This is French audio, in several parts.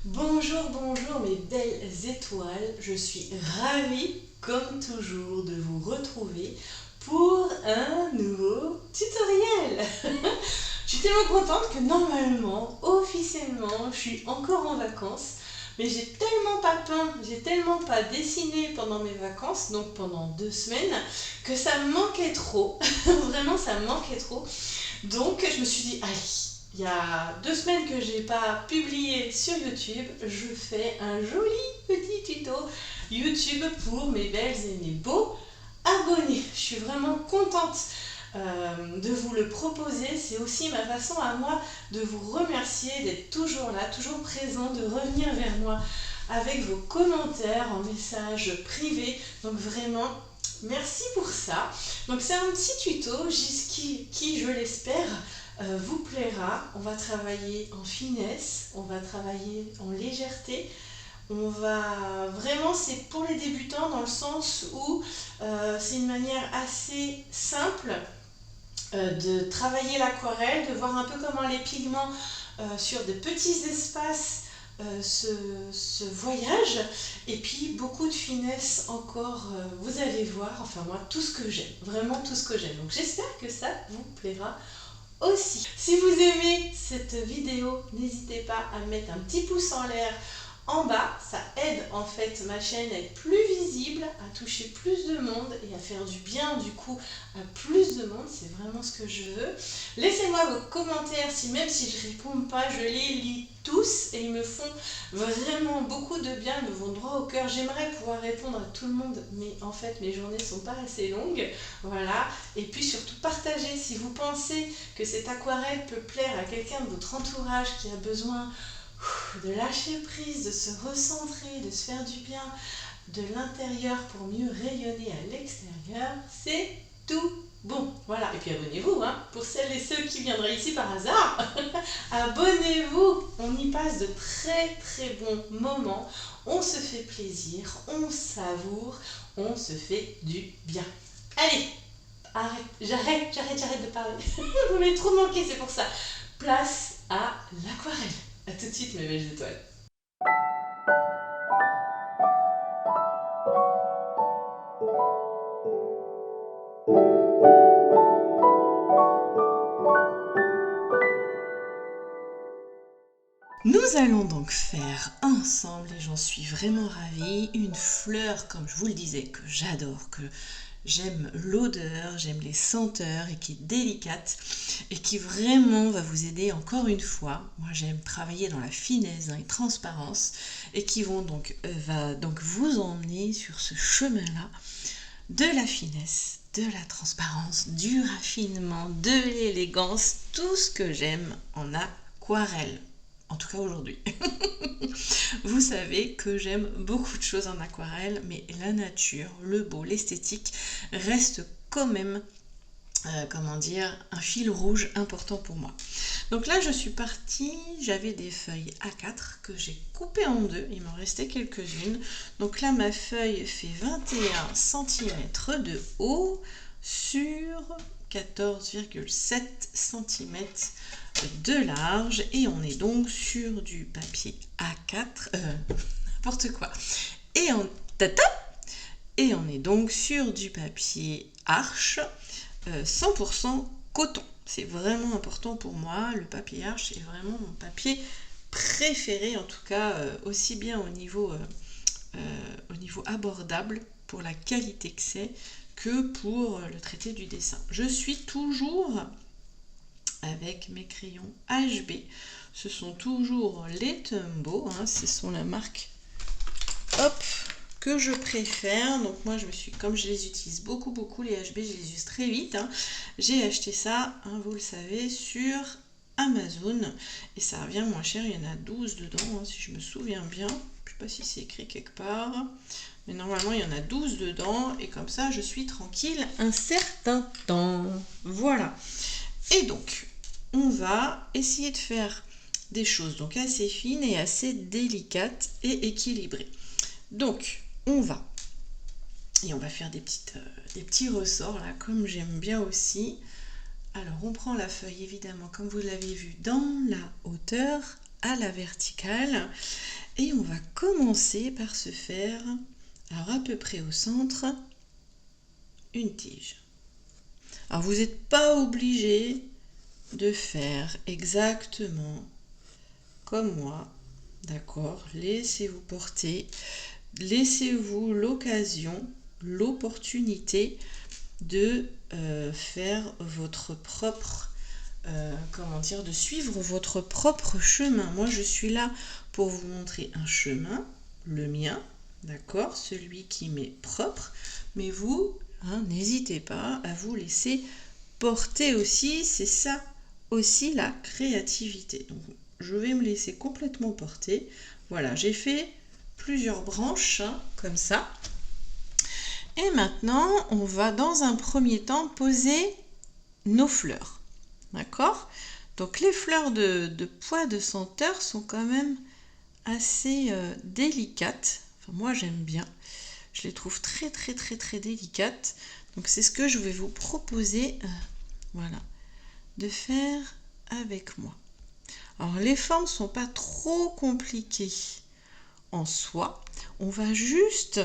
Bonjour, bonjour mes belles étoiles, je suis ravie comme toujours de vous retrouver pour un nouveau tutoriel. Je suis tellement contente que normalement, officiellement, je suis encore en vacances, mais j'ai tellement pas peint, j'ai tellement pas dessiné pendant mes vacances, donc pendant 2 semaines, que ça me manquait trop, vraiment ça me manquait trop. Donc je me suis dit, allez, il y a 2 semaines que j'ai pas publié sur YouTube, je fais un joli petit tuto YouTube pour mes belles et mes beaux abonnés. Je suis vraiment contente de vous le proposer. C'est aussi ma façon à moi de vous remercier d'être toujours là, toujours présent, de revenir vers moi avec vos commentaires en message privé. Donc vraiment, merci pour ça. Donc c'est un petit tuto qui je l'espère, vous plaira. On va travailler en finesse, on va travailler en légèreté. On va vraiment, c'est pour les débutants dans le sens où c'est une manière assez simple de travailler l'aquarelle, de voir un peu comment les pigments sur des petits espaces se voyagent, et puis beaucoup de finesse encore, vous allez voir, enfin moi tout ce que j'aime, vraiment tout ce que j'aime. Donc j'espère que ça vous plaira aussi. Si vous aimez cette vidéo, n'hésitez pas à mettre un petit pouce en l'air en bas, ça aide en fait ma chaîne à être plus visible, à toucher plus de monde et à faire du bien du coup à plus de monde, c'est vraiment ce que je veux. Laissez-moi vos commentaires, même si je ne réponds pas, je les lis tous et ils me font vraiment beaucoup de bien, ils me vont droit au cœur. J'aimerais pouvoir répondre à tout le monde, mais en fait mes journées ne sont pas assez longues, voilà. Et puis surtout partagez si vous pensez que cette aquarelle peut plaire à quelqu'un de votre entourage qui a besoin de lâcher prise, de se recentrer, de se faire du bien de l'intérieur pour mieux rayonner à l'extérieur, c'est tout bon. Voilà, et puis abonnez-vous, hein, pour celles et ceux qui viendraient ici par hasard. Abonnez-vous, on y passe de très très bons moments, on se fait plaisir, on savoure, on se fait du bien. Allez, j'arrête de parler. Vous m'avez trop manqué, c'est pour ça. Place à l'aquarelle. A tout de suite mes belles étoiles. Nous allons donc faire ensemble, et j'en suis vraiment ravie, une fleur, comme je vous le disais, que j'adore, que j'aime l'odeur, j'aime les senteurs et qui est délicate et qui vraiment va vous aider encore une fois. Moi j'aime travailler dans la finesse, dans les transparences et qui va donc vous emmener sur ce chemin-là de la finesse, de la transparence, du raffinement, de l'élégance, tout ce que j'aime en aquarelle. En tout cas aujourd'hui. Vous savez que j'aime beaucoup de choses en aquarelle, mais la nature, le beau, l'esthétique reste quand même, un fil rouge important pour moi. Donc là, je suis partie, j'avais des feuilles A4 que j'ai coupées en deux, il m'en restait quelques-unes. Donc là, ma feuille fait 21 cm de haut sur 14,7 cm de large, et on est donc sur du papier A4, n'importe quoi, et on est donc sur du papier Arches 100% coton. C'est vraiment important pour moi, le papier Arches est vraiment mon papier préféré, en tout cas aussi bien au niveau abordable pour la qualité que c'est, que pour le traité du dessin. Je suis toujours avec mes crayons HB, ce sont toujours les Tombow, hein, ce sont la marque que je préfère. Donc moi comme je les utilise beaucoup les HB, je les use très vite, hein, j'ai acheté ça, hein, vous le savez, sur Amazon, et ça revient moins cher, il y en a 12 dedans, hein, si je me souviens bien, je sais pas si c'est écrit quelque part, mais normalement il y en a 12 dedans, et comme ça je suis tranquille un certain temps. Voilà, et donc on va essayer de faire des choses donc assez fines et assez délicates et équilibrées. Donc on va faire des petits ressorts là, comme j'aime bien aussi. Alors on prend la feuille évidemment comme vous l'avez vu dans la hauteur à la verticale, Et on va commencer par se faire, alors à peu près au centre, une tige. Alors vous n'êtes pas obligé de faire exactement comme moi, d'accord? Laissez-vous porter, laissez-vous l'occasion, l'opportunité de faire votre propre, de suivre votre propre chemin. Moi, je suis là pour vous montrer un chemin, le mien, d'accord, celui qui m'est propre, mais vous, n'hésitez pas à vous laisser porter aussi, c'est ça aussi la créativité. Donc, je vais me laisser complètement porter. Voilà, j'ai fait plusieurs branches, comme ça. Et maintenant, on va dans un premier temps poser nos fleurs. D'accord? Donc les fleurs de pois de senteur sont quand même assez délicates. Enfin, moi j'aime bien. Je les trouve très très très très délicates. Donc c'est ce que je vais vous proposer voilà, de faire avec moi. Alors les formes ne sont pas trop compliquées en soi. On va juste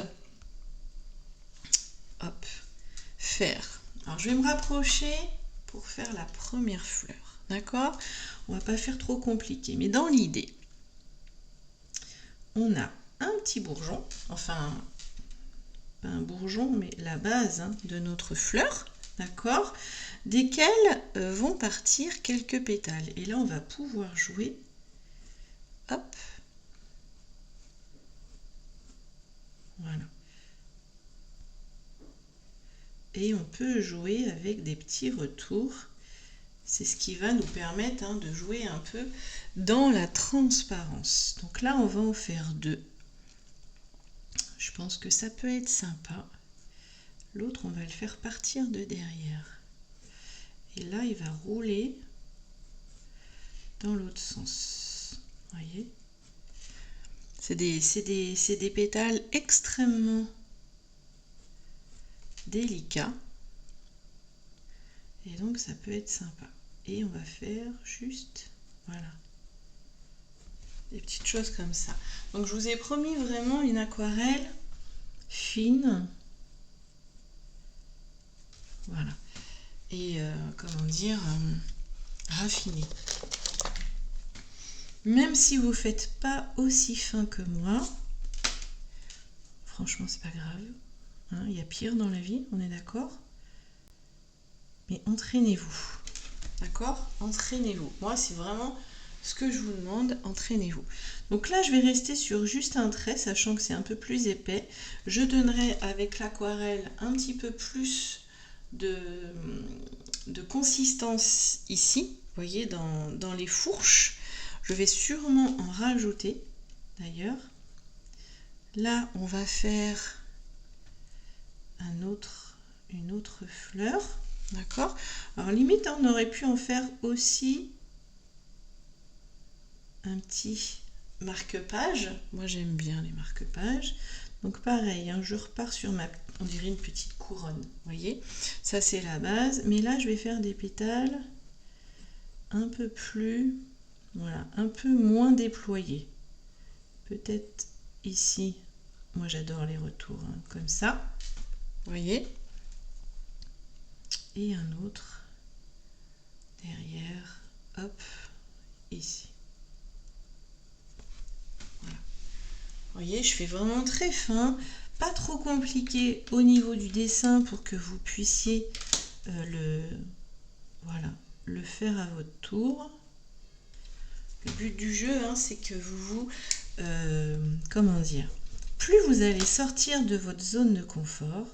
faire. Alors je vais me rapprocher pour faire la première fleur. D'accord? On va pas faire trop compliqué. Mais dans l'idée, on a un petit bourgeon. Enfin, pas un bourgeon, mais la base de notre fleur. D'accord? Desquels vont partir quelques pétales. Et là, on va pouvoir jouer. Hop. Voilà. Et on peut jouer avec des petits retours. C'est ce qui va nous permettre de jouer un peu dans la transparence. Donc là, on va en faire deux. Je pense que ça peut être sympa. L'autre, on va le faire partir de derrière. Et là, il va rouler dans l'autre sens. Vous voyez? C'est des pétales extrêmement délicats. Et donc, ça peut être sympa. Et on va faire juste, voilà, des petites choses comme ça. Donc, je vous ai promis vraiment une aquarelle fine. Voilà. Et, raffinée. Même si vous ne faites pas aussi fin que moi, franchement, c'est pas grave. Il y a pire dans la vie, on est d'accord? Mais entraînez-vous. D'accord? Entraînez-vous. Moi, c'est vraiment ce que je vous demande, entraînez-vous. Donc là, je vais rester sur juste un trait, sachant que c'est un peu plus épais. Je donnerai avec l'aquarelle un petit peu plus de consistance ici. Vous voyez, dans les fourches. Je vais sûrement en rajouter, d'ailleurs. Là, on va faire une autre fleur. D'accord? Alors limite, on aurait pu en faire aussi un petit marque-page. Moi, j'aime bien les marque-pages. Donc pareil, je repars sur on dirait une petite couronne. Vous voyez? Ça, c'est la base. Mais là, je vais faire des pétales un peu plus, voilà, un peu moins déployés. Peut-être ici. Moi, j'adore les retours, comme ça. Vous voyez? Et un autre derrière, hop, ici. Voilà. Vous voyez, je fais vraiment très fin, pas trop compliqué au niveau du dessin pour que vous puissiez le faire à votre tour. Le but du jeu, c'est que vous plus vous allez sortir de votre zone de confort,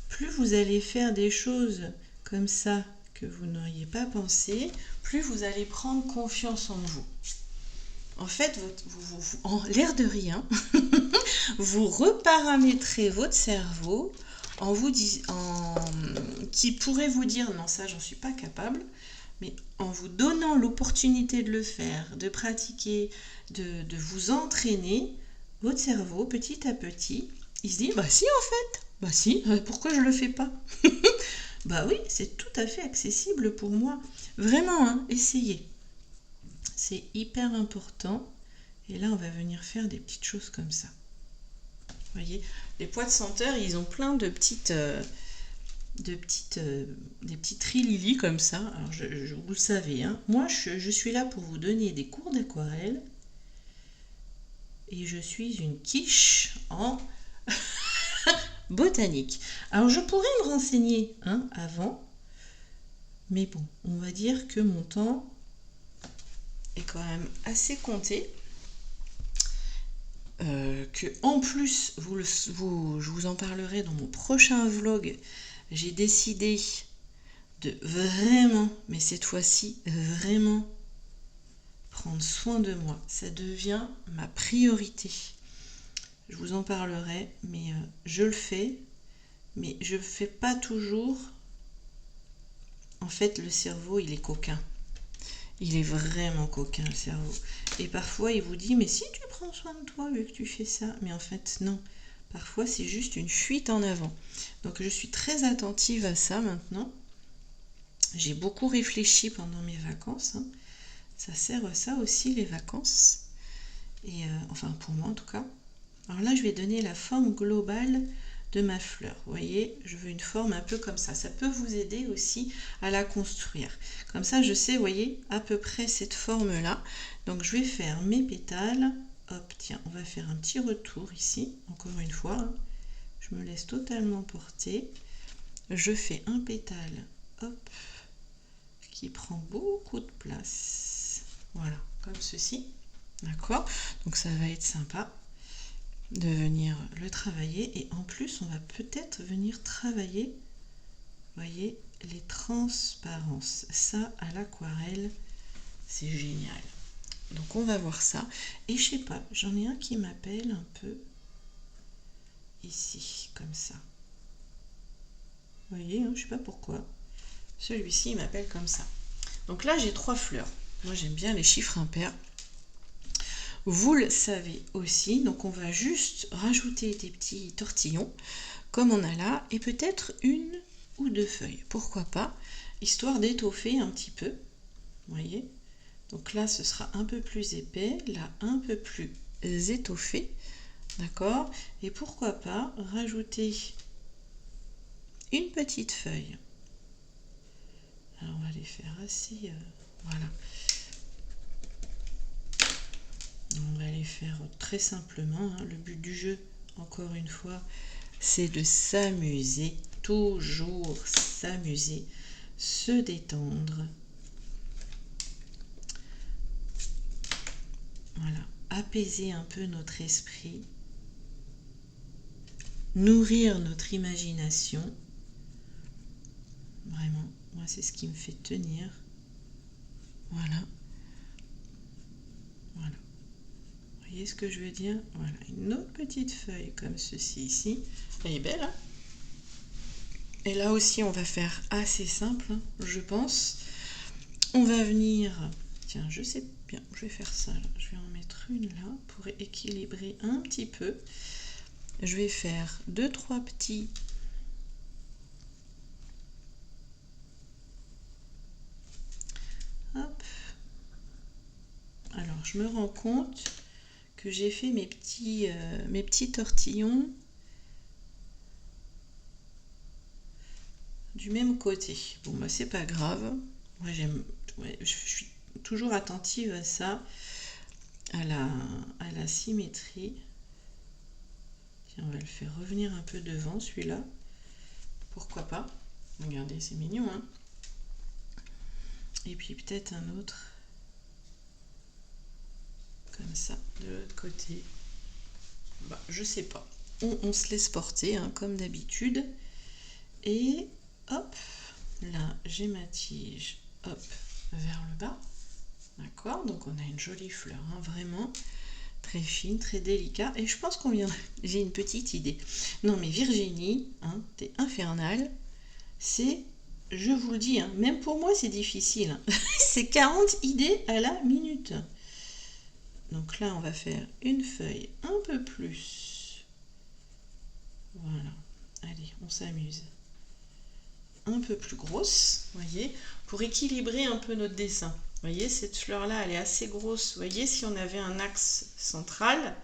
plus vous allez faire des choses comme ça que vous n'auriez pas pensé, plus vous allez prendre confiance en vous. En fait, en l'air de rien, vous reparamétrez votre cerveau qui pourrait vous dire non, ça j'en suis pas capable, mais en vous donnant l'opportunité de le faire, de pratiquer, de vous entraîner, votre cerveau petit à petit, il se dit bah si en fait, bah si, pourquoi je le fais pas? Bah oui, c'est tout à fait accessible pour moi. Vraiment, essayez. C'est hyper important Et là, on va venir faire des petites choses comme ça. Vous voyez, les pois de senteur, ils ont plein de petites... des petits trilili comme ça. Alors vous le savez, hein. Moi je suis là pour vous donner des cours d'aquarelle et je suis une quiche en botanique. Alors je pourrais me renseigner avant, mais bon, on va dire que mon temps est quand même assez compté. Que en plus, je vous en parlerai dans mon prochain vlog. J'ai décidé de vraiment, mais cette fois-ci, vraiment prendre soin de moi. Ça devient ma priorité. Je vous en parlerai, mais je le fais. Mais je ne fais pas toujours. En fait, le cerveau, il est coquin. Il est vraiment coquin, le cerveau. Et parfois, il vous dit, mais si tu prends soin de toi, vu que tu fais ça. Mais en fait, non. Parfois, c'est juste une fuite en avant. Donc, je suis très attentive à ça maintenant. J'ai beaucoup réfléchi pendant mes vacances. Ça sert à ça aussi, les vacances. Et enfin, pour moi en tout cas. Alors là, je vais donner la forme globale de ma fleur. Vous voyez, je veux une forme un peu comme ça. Ça peut vous aider aussi à la construire. Comme ça, je sais, vous voyez, à peu près cette forme-là. Donc, je vais faire mes pétales. Hop, tiens, on va faire un petit retour ici, encore une fois. Je me laisse totalement porter. Je fais un pétale, hop, qui prend beaucoup de place. Voilà, comme ceci. D'accord? Donc ça va être sympa de venir le travailler. Et en plus, on va peut-être venir travailler, vous voyez, les transparences. Ça, à l'aquarelle, c'est génial. Donc on va voir ça. Et je sais pas, j'en ai un qui m'appelle un peu ici, comme ça. Vous voyez, je sais pas pourquoi. Celui-ci, il m'appelle comme ça. Donc là, j'ai 3 fleurs. Moi, j'aime bien les chiffres impairs. Vous le savez aussi. Donc on va juste rajouter des petits tortillons, comme on a là, et peut-être 1 ou 2 feuilles. Pourquoi pas, histoire d'étoffer un petit peu. Vous voyez? Donc là, ce sera un peu plus épais, là, un peu plus étoffé. D'accord? Et pourquoi pas rajouter une petite feuille. Alors, on va les faire assez... voilà. On va les faire très simplement. Le but du jeu, encore une fois, c'est de s'amuser. Toujours s'amuser. Se détendre. Voilà. Apaiser un peu notre esprit. Nourrir notre imagination. Vraiment, moi c'est ce qui me fait tenir. Voilà. Voilà. Vous voyez ce que je veux dire? Voilà, une autre petite feuille comme ceci ici. Elle est belle, hein? Et là aussi, on va faire assez simple, je pense. On va venir... Tiens, je sais bien, je vais faire ça. Là. Je vais en mettre une là pour équilibrer un petit peu. Je vais faire 2-3 petits... Hop. Alors, je me rends compte que j'ai fait mes petits tortillons du même côté. Bon, bah, c'est pas grave. Moi, je suis toujours attentive à ça, à la symétrie. Tiens, on va le faire revenir un peu devant, celui-là. Pourquoi pas? Regardez, c'est mignon, hein? Et puis peut-être un autre. Comme ça, de l'autre côté. Bah, je sais pas. On se laisse porter, hein, comme d'habitude. Et hop, là, j'ai ma tige, hop, vers le bas. D'accord? Donc on a une jolie fleur, hein, vraiment très fine, très délicat. Et je pense qu'on vient... J'ai une petite idée. Non mais Virginie, hein, t'es infernale. C'est... Je vous le dis, hein, même pour moi c'est difficile. Hein. C'est 40 idées à la minute. Donc là, on va faire une feuille un peu plus. Voilà. Allez, on s'amuse. Un peu plus grosse, vous voyez, pour équilibrer un peu notre dessin. voyez, cette fleur-là, elle est assez grosse. Vous voyez, si on avait un axe central,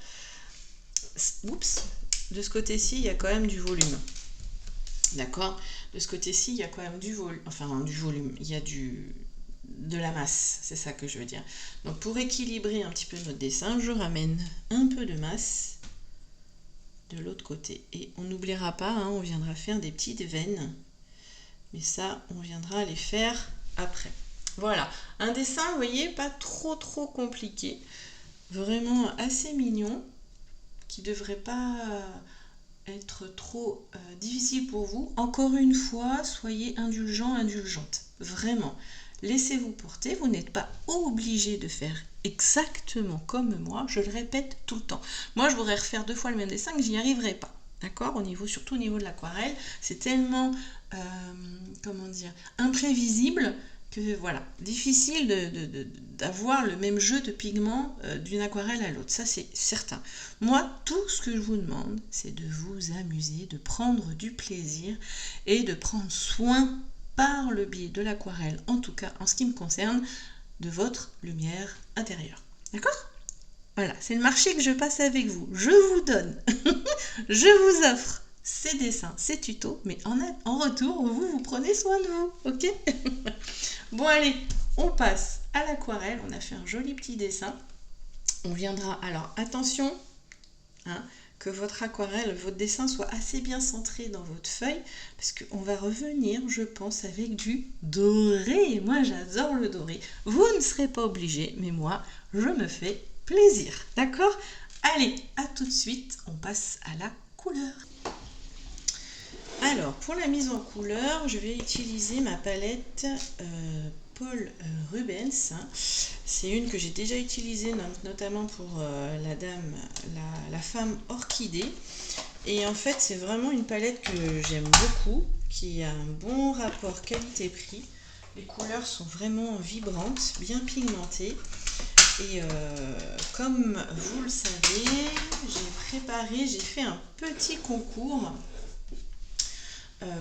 oups, de ce côté-ci, il y a quand même du volume. D'accord? De ce côté-ci, il y a quand même du volume. Enfin, du volume. Il y a de la masse. C'est ça que je veux dire. Donc, pour équilibrer un petit peu notre dessin, je ramène un peu de masse de l'autre côté. Et on n'oubliera pas, hein, on viendra faire des petites veines. Mais ça, on viendra les faire après. Voilà. Un dessin, vous voyez, pas trop compliqué. Vraiment assez mignon. Qui ne devrait pas être trop difficile pour vous. Encore une fois, soyez indulgents, indulgentes. Vraiment. Laissez-vous porter. Vous n'êtes pas obligé de faire exactement comme moi. Je le répète tout le temps. Moi, je voudrais refaire 2 fois le même dessin que j'y arriverai pas. D'accord? Surtout au niveau de l'aquarelle, c'est tellement, comment dire, imprévisible que voilà, difficile d'avoir le même jeu de pigments d'une aquarelle à l'autre, ça c'est certain. Moi, tout ce que je vous demande, c'est de vous amuser, de prendre du plaisir et de prendre soin par le biais de l'aquarelle, en tout cas en ce qui me concerne, de votre lumière intérieure. D'accord ? Voilà, c'est le marché que je passe avec vous. Je vous donne, je vous offre ces dessins, ces tutos, mais en retour, vous prenez soin de vous, ok? Bon allez, on passe à l'aquarelle. On a fait un joli petit dessin. On viendra, alors attention, hein, que votre aquarelle, votre dessin soit assez bien centré dans votre feuille, parce qu'on va revenir, je pense, avec du doré. Moi, j'adore le doré. Vous ne serez pas obligé, mais moi, je me fais plaisir. D'accord? Allez, à tout de suite. On passe à la couleur. Alors, pour la mise en couleur, je vais utiliser ma palette Paul Rubens. C'est une que j'ai déjà utilisée, notamment pour la femme orchidée. Et en fait, c'est vraiment une palette que j'aime beaucoup, qui a un bon rapport qualité-prix. Les couleurs sont vraiment vibrantes, bien pigmentées. Et comme vous le savez, j'ai fait un petit concours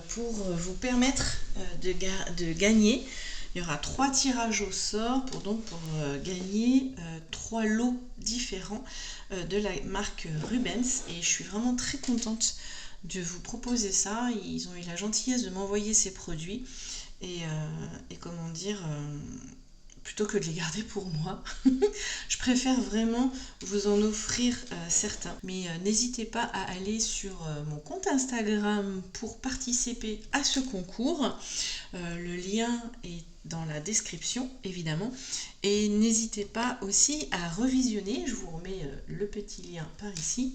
pour vous permettre de gagner. Il y aura 3 tirages au sort pour gagner 3 lots différents de la marque Rubens, et je suis vraiment très contente de vous proposer ça. Ils ont eu la gentillesse de m'envoyer ces produits et comment dire, plutôt que de les garder pour moi, je préfère vraiment vous en offrir certains. Mais n'hésitez pas à aller sur mon compte Instagram pour participer à ce concours. Le lien est dans la description, évidemment. Et n'hésitez pas aussi à revisionner, je vous remets le petit lien par ici,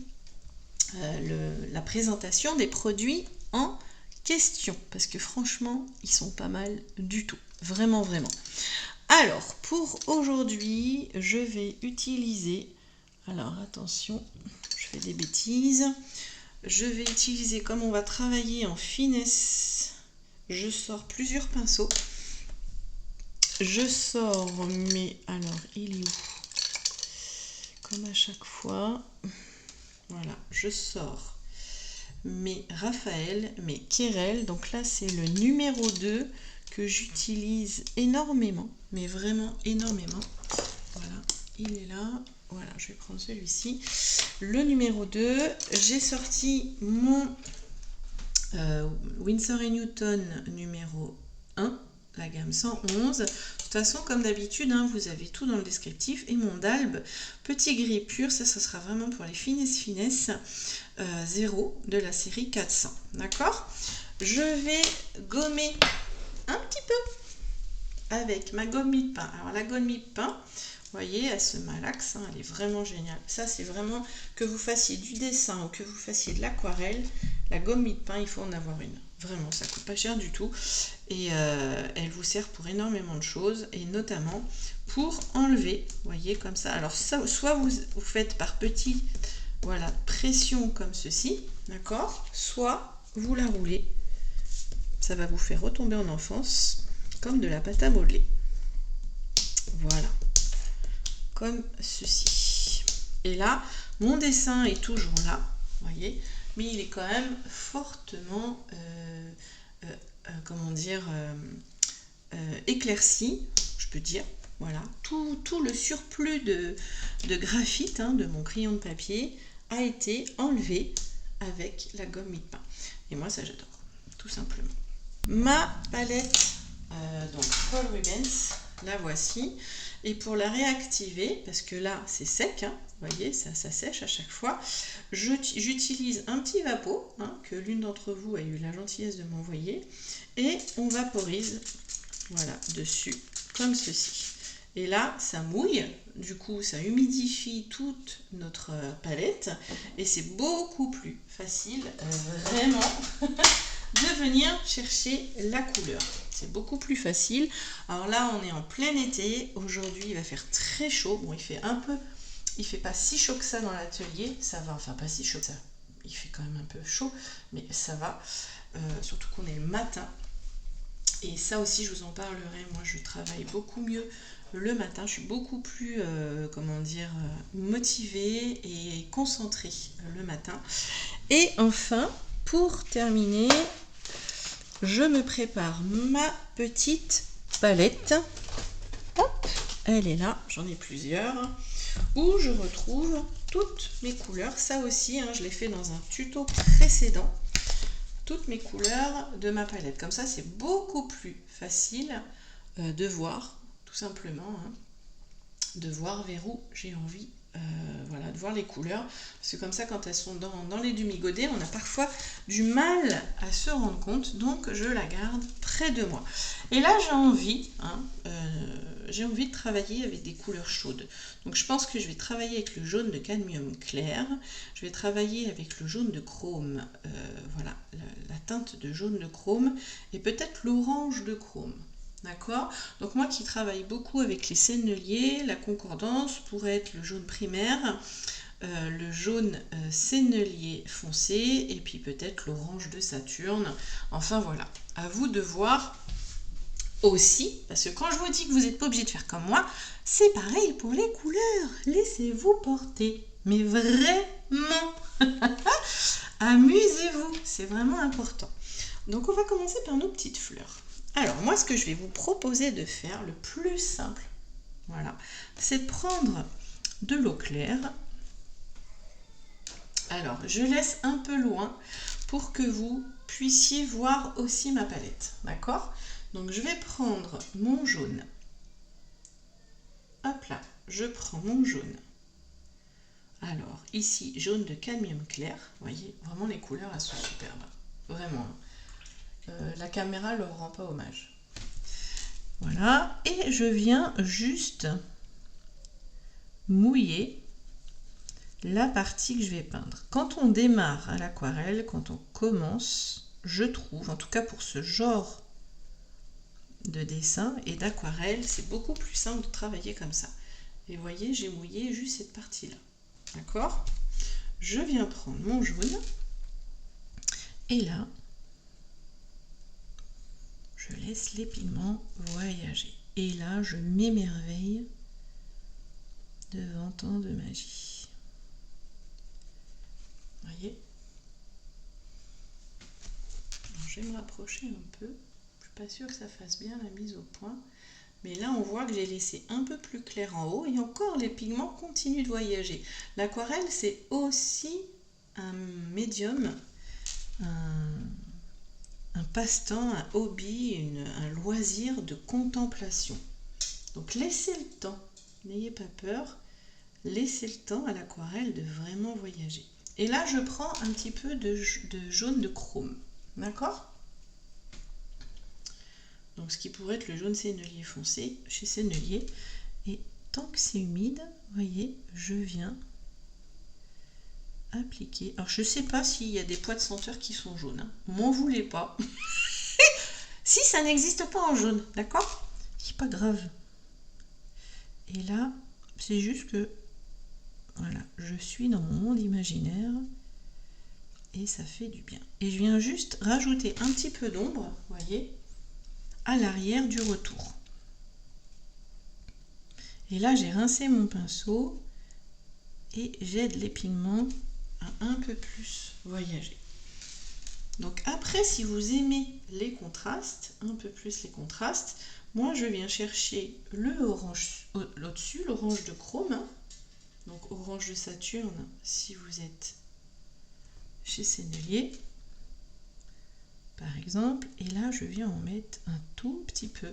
la présentation des produits en question. Parce que franchement, ils sont pas mal du tout. Vraiment, vraiment. Alors, pour aujourd'hui, je vais utiliser, alors attention, je fais des bêtises, je vais utiliser, comme on va travailler en finesse, je sors plusieurs pinceaux, je sors mes, alors il est où? Comme à chaque fois, voilà, je sors mes Raphaël, mes Kirel, donc là c'est le numéro 2 que j'utilise énormément, mais vraiment énormément. Voilà, il est là. Voilà, je vais prendre celui-ci. Le numéro 2, j'ai sorti mon Winsor & Newton numéro 1, la gamme 111. De toute façon, comme d'habitude, hein, vous avez tout dans le descriptif. Et mon Dalbe, petit gris pur, ça sera vraiment pour les finesses 0 de la série 400. D'accord? Je vais gommer un petit peu avec ma gomme mie-de-pain. Alors la gomme mie-de-pain, vous voyez, elle se malaxe, hein, elle est vraiment géniale. Ça, c'est vraiment, que vous fassiez du dessin ou que vous fassiez de l'aquarelle, la gomme mie-de-pain, il faut en avoir une. Vraiment, ça coûte pas cher du tout. Et elle vous sert pour énormément de choses, et notamment pour enlever, vous voyez, comme ça. Alors, ça, soit vous faites par petit, voilà, pression comme ceci, d'accord? Soit vous la roulez. Ça va vous faire retomber en enfance comme de la pâte à modeler. Voilà, comme ceci. Et là, mon dessin est toujours là, vous voyez, mais il est quand même fortement, comment dire, éclairci, je peux dire. Voilà, tout le surplus de graphite de mon crayon de papier a été enlevé avec la gomme mie-de-pain. Et moi, ça j'adore, tout simplement. Ma palette, donc Paul Rubens, la voici. Et pour la réactiver, parce que là c'est sec, vous voyez, ça sèche à chaque fois, j'utilise un petit vapeau que l'une d'entre vous a eu la gentillesse de m'envoyer, et on vaporise, voilà, dessus, comme ceci. Et là, ça mouille, du coup ça humidifie toute notre palette, et c'est beaucoup plus facile, vraiment, de venir chercher la couleur. C'est beaucoup plus facile. Alors là, on est en plein été. Aujourd'hui, il va faire très chaud. Bon, il fait pas si chaud que ça dans l'atelier. Ça va, enfin pas si chaud que ça. Il fait quand même un peu chaud, mais ça va. Surtout qu'on est le matin. Et ça aussi, je vous en parlerai. Moi, je travaille beaucoup mieux le matin. Je suis beaucoup plus, motivée et concentrée le matin. Et enfin, pour terminer, je me prépare ma petite palette. Hop, elle est là, j'en ai plusieurs, où je retrouve toutes mes couleurs. Ça aussi, je l'ai fait dans un tuto précédent. Toutes mes couleurs de ma palette. Comme ça, c'est beaucoup plus facile de voir, tout simplement, de voir vers où j'ai envie de voir les couleurs, parce que comme ça, quand elles sont dans les demi-godets, on a parfois du mal à se rendre compte, donc je la garde près de moi. Et là, j'ai envie de travailler avec des couleurs chaudes. Donc je pense que je vais travailler avec le jaune de cadmium clair, je vais travailler avec le jaune de chrome, voilà, la teinte de jaune de chrome, et peut-être l'orange de chrome. D'accord? Donc moi qui travaille beaucoup avec les senneliers, la concordance pourrait être le jaune primaire, le jaune sennelier foncé, et puis peut-être l'orange de Saturne. Enfin voilà, à vous de voir aussi, parce que quand je vous dis que vous n'êtes pas obligé de faire comme moi, c'est pareil pour les couleurs. Laissez-vous porter, mais vraiment, amusez-vous, c'est vraiment important. Donc on va commencer par nos petites fleurs. Alors moi, ce que je vais vous proposer de faire, le plus simple, voilà, c'est de prendre de l'eau claire. Alors, je laisse un peu loin pour que vous puissiez voir aussi ma palette, d'accord? Donc je vais prendre mon jaune. Hop là, je prends mon jaune. Alors ici, jaune de cadmium clair, vous voyez, vraiment les couleurs, elles sont superbes, vraiment. La caméra ne leur rend pas hommage. Voilà, et je viens juste mouiller la partie que je vais peindre. Quand on démarre à l'aquarelle, quand on commence, je trouve, en tout cas pour ce genre de dessin et d'aquarelle, c'est beaucoup plus simple de travailler comme ça. Et vous voyez, j'ai mouillé juste cette partie-là. D'accord? Je viens prendre mon jaune et là, je laisse les pigments voyager. Et là, je m'émerveille devant tant de magie. Vous voyez? Alors, je vais me rapprocher un peu. Je suis pas sûre que ça fasse bien la mise au point. Mais là, on voit que j'ai laissé un peu plus clair en haut. Et encore, les pigments continuent de voyager. L'aquarelle, c'est aussi un médium, un passe-temps, un hobby, un loisir de contemplation. Donc laissez le temps, n'ayez pas peur, laissez le temps à l'aquarelle de vraiment voyager. Et là, je prends un petit peu de jaune de chrome, d'accord? Donc ce qui pourrait être le jaune sennelier foncé chez Sennelier. Et tant que c'est humide, vous voyez, je viens appliquer. Alors je ne sais pas s'il y a des poids de senteur qui sont jaunes, m'en voulez pas. Si ça n'existe pas en jaune, d'accord? C'est pas grave. Et là, c'est juste que voilà, je suis dans mon monde imaginaire et ça fait du bien. Et je viens juste rajouter un petit peu d'ombre, vous voyez, à l'arrière du retour. Et là, j'ai rincé mon pinceau et j'aide les pigments à un peu plus voyager. Donc après, si vous aimez les contrastes, un peu plus les contrastes, Moi, je viens chercher le orange au-dessus, l'orange de chrome, hein. Donc orange de Saturne, si vous êtes chez Sennelier, par exemple. Et là, je viens en mettre un tout petit peu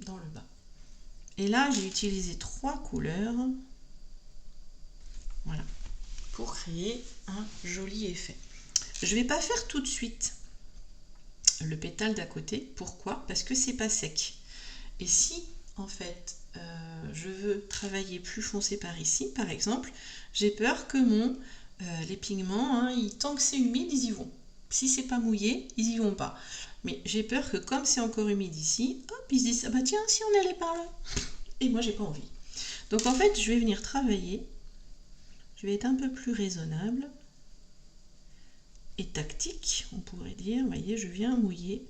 dans le bas. Et là, j'ai utilisé 3 couleurs, voilà, pour créer un joli effet. Je ne vais pas faire tout de suite le pétale d'à côté. Pourquoi? Parce que c'est pas sec. Et si, en fait, je veux travailler plus foncé par ici, par exemple, j'ai peur que les pigments, hein, tant que c'est humide, ils y vont. Si c'est pas mouillé, ils y vont pas. Mais j'ai peur que comme c'est encore humide ici, hop, ils se disent, ah bah tiens, si on allait par là. Et moi, j'ai pas envie. Donc en fait, je vais venir travailler. Je vais être un peu plus raisonnable et tactique, on pourrait dire. Vous voyez, je viens mouiller.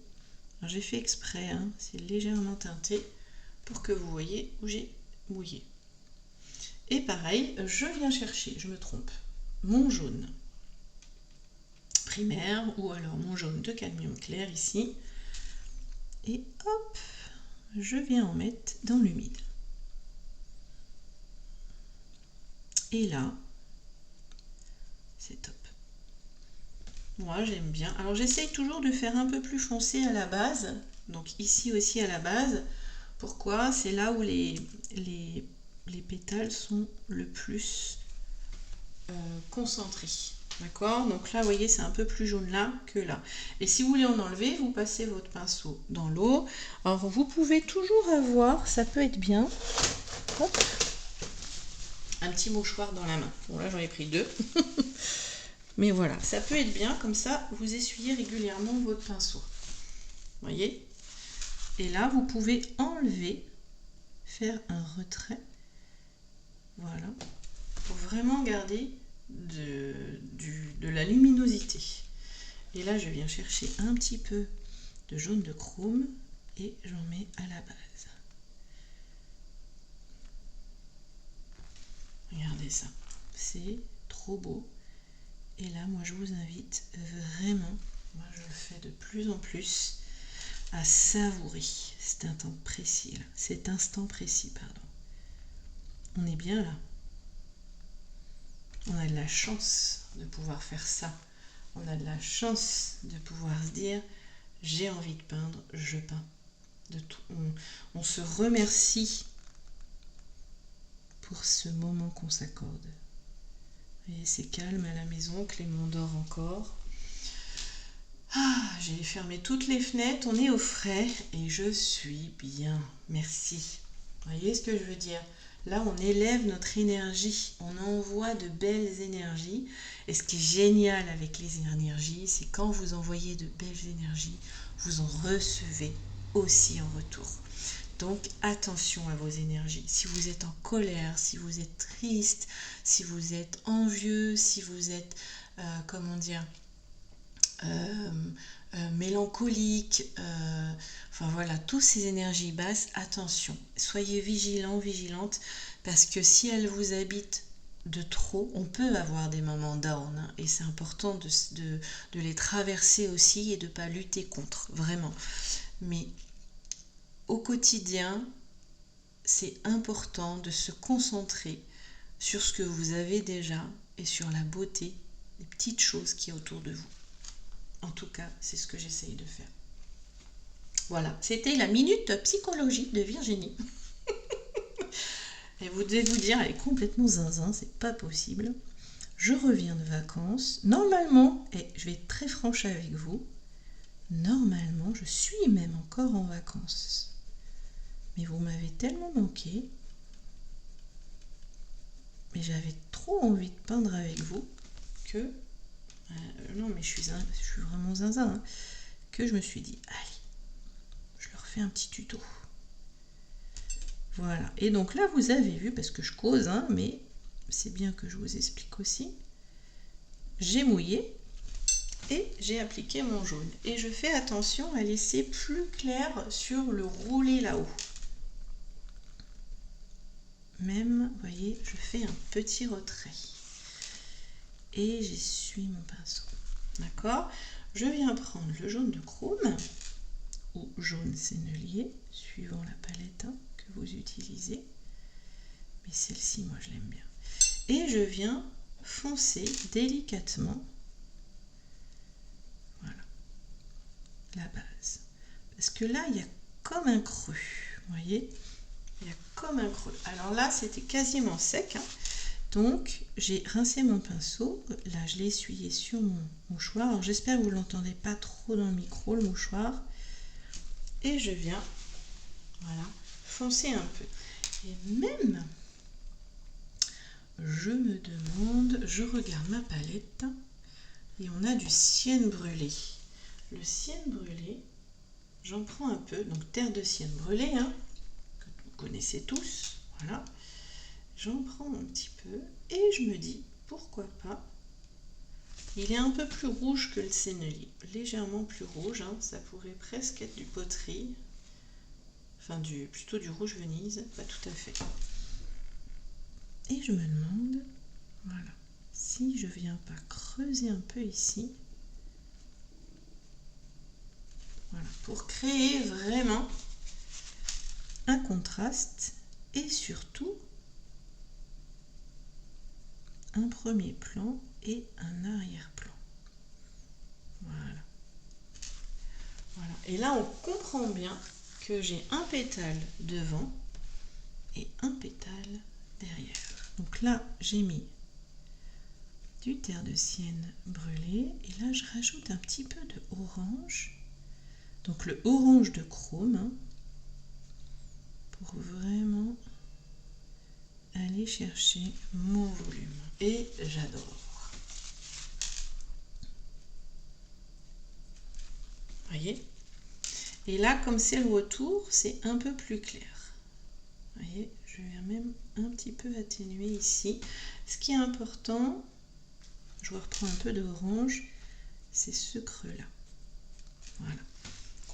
J'ai fait exprès, hein, c'est légèrement teinté pour que vous voyez où j'ai mouillé. Et pareil, je viens chercher, je me trompe, mon jaune primaire ou alors mon jaune de cadmium clair ici. Et hop, je viens en mettre dans l'humide. Et là, c'est top. Moi, j'aime bien. Alors, j'essaye toujours de faire un peu plus foncé à la base. Donc, ici aussi à la base. Pourquoi? C'est là où les pétales sont le plus concentrés. D'accord? Donc là, vous voyez, c'est un peu plus jaune là que là. Et si vous voulez en enlever, vous passez votre pinceau dans l'eau. Alors, vous pouvez toujours avoir, ça peut être bien, hop, un petit mouchoir dans la main. Bon, là, j'en ai pris 2. Mais voilà, ça peut être bien, comme ça, vous essuyez régulièrement votre pinceau. Vous voyez? Et là, vous pouvez enlever, faire un retrait. Voilà. Pour vraiment garder de la luminosité. Et là, je viens chercher un petit peu de jaune de chrome et j'en mets à la base. Regardez ça. C'est trop beau. Et là, moi, je vous invite vraiment, moi, je le fais de plus en plus, à savourer cet instant précis, pardon. On est bien là. On a de la chance de pouvoir faire ça. On a de la chance de pouvoir se dire, j'ai envie de peindre, je peins. On se remercie pour ce moment qu'on s'accorde. Et c'est calme à la maison, Clément dort encore. Ah, j'ai fermé toutes les fenêtres, on est au frais et je suis bien. Merci. Vous voyez ce que je veux dire? Là, on élève notre énergie, on envoie de belles énergies. Et ce qui est génial avec les énergies, c'est quand vous envoyez de belles énergies, vous en recevez aussi en retour. Donc attention à vos énergies. Si vous êtes en colère, si vous êtes triste, si vous êtes envieux, si vous êtes, mélancolique, enfin voilà, toutes ces énergies basses, attention. Soyez vigilants, vigilantes, parce que si elles vous habitent de trop, on peut avoir des moments down, hein, et c'est important de les traverser aussi et de ne pas lutter contre, vraiment. Mais au quotidien, c'est important de se concentrer sur ce que vous avez déjà et sur la beauté des petites choses qui est autour de vous. En tout cas, c'est ce que j'essaye de faire. Voilà, c'était la minute psychologie de Virginie. Et vous devez vous dire, elle est complètement zinzin, c'est pas possible. Je reviens de vacances. Normalement, et je vais être très franche avec vous, normalement, je suis même encore en vacances. Mais vous m'avez tellement manqué, mais j'avais trop envie de peindre avec vous que, non mais je suis vraiment zinzin, hein, que je me suis dit, allez, je leur fais un petit tuto. Voilà, et donc là vous avez vu, parce que je cause, hein, mais c'est bien que je vous explique aussi, j'ai mouillé et j'ai appliqué mon jaune. Et je fais attention à laisser plus clair sur le roulé là-haut. Même, vous voyez, je fais un petit retrait. Et j'essuie mon pinceau. D'accord? Je viens prendre le jaune de chrome, ou jaune sennelier, suivant la palette que vous utilisez. Mais celle-ci, moi, je l'aime bien. Et je viens foncer délicatement, voilà, la base. Parce que là, il y a comme un creux, vous voyez, il y a comme un creux. Alors là, c'était quasiment sec, hein. Donc, j'ai rincé mon pinceau. Là, je l'ai essuyé sur mon mouchoir. Alors, j'espère que vous ne l'entendez pas trop dans le micro, le mouchoir. Et je viens, voilà, foncer un peu. Et même, je me demande, je regarde ma palette et on a du Sienne brûlé. Le Sienne brûlé, j'en prends un peu, donc terre de Sienne brûlée, hein, que vous connaissez tous, voilà. J'en prends un petit peu et je me dis, pourquoi pas. Il est un peu plus rouge que le sennelier, légèrement plus rouge, hein, ça pourrait presque être du poterie, enfin plutôt du rouge Venise, pas tout à fait. Et je me demande, voilà, si je viens pas creuser un peu ici, voilà, pour créer vraiment un contraste et surtout un premier plan et un arrière-plan. Voilà. Voilà. Et là, on comprend bien que j'ai un pétale devant et un pétale derrière. Donc là, j'ai mis du terre de Sienne brûlé et là, je rajoute un petit peu de orange. Donc le orange de chrome, hein, pour vraiment aller chercher mon volume. Et j'adore. Voyez? Et là, comme c'est le retour, c'est un peu plus clair. Voyez, je viens même un petit peu atténuer ici. Ce qui est important, je reprends un peu d'orange, c'est ce creux-là. Voilà.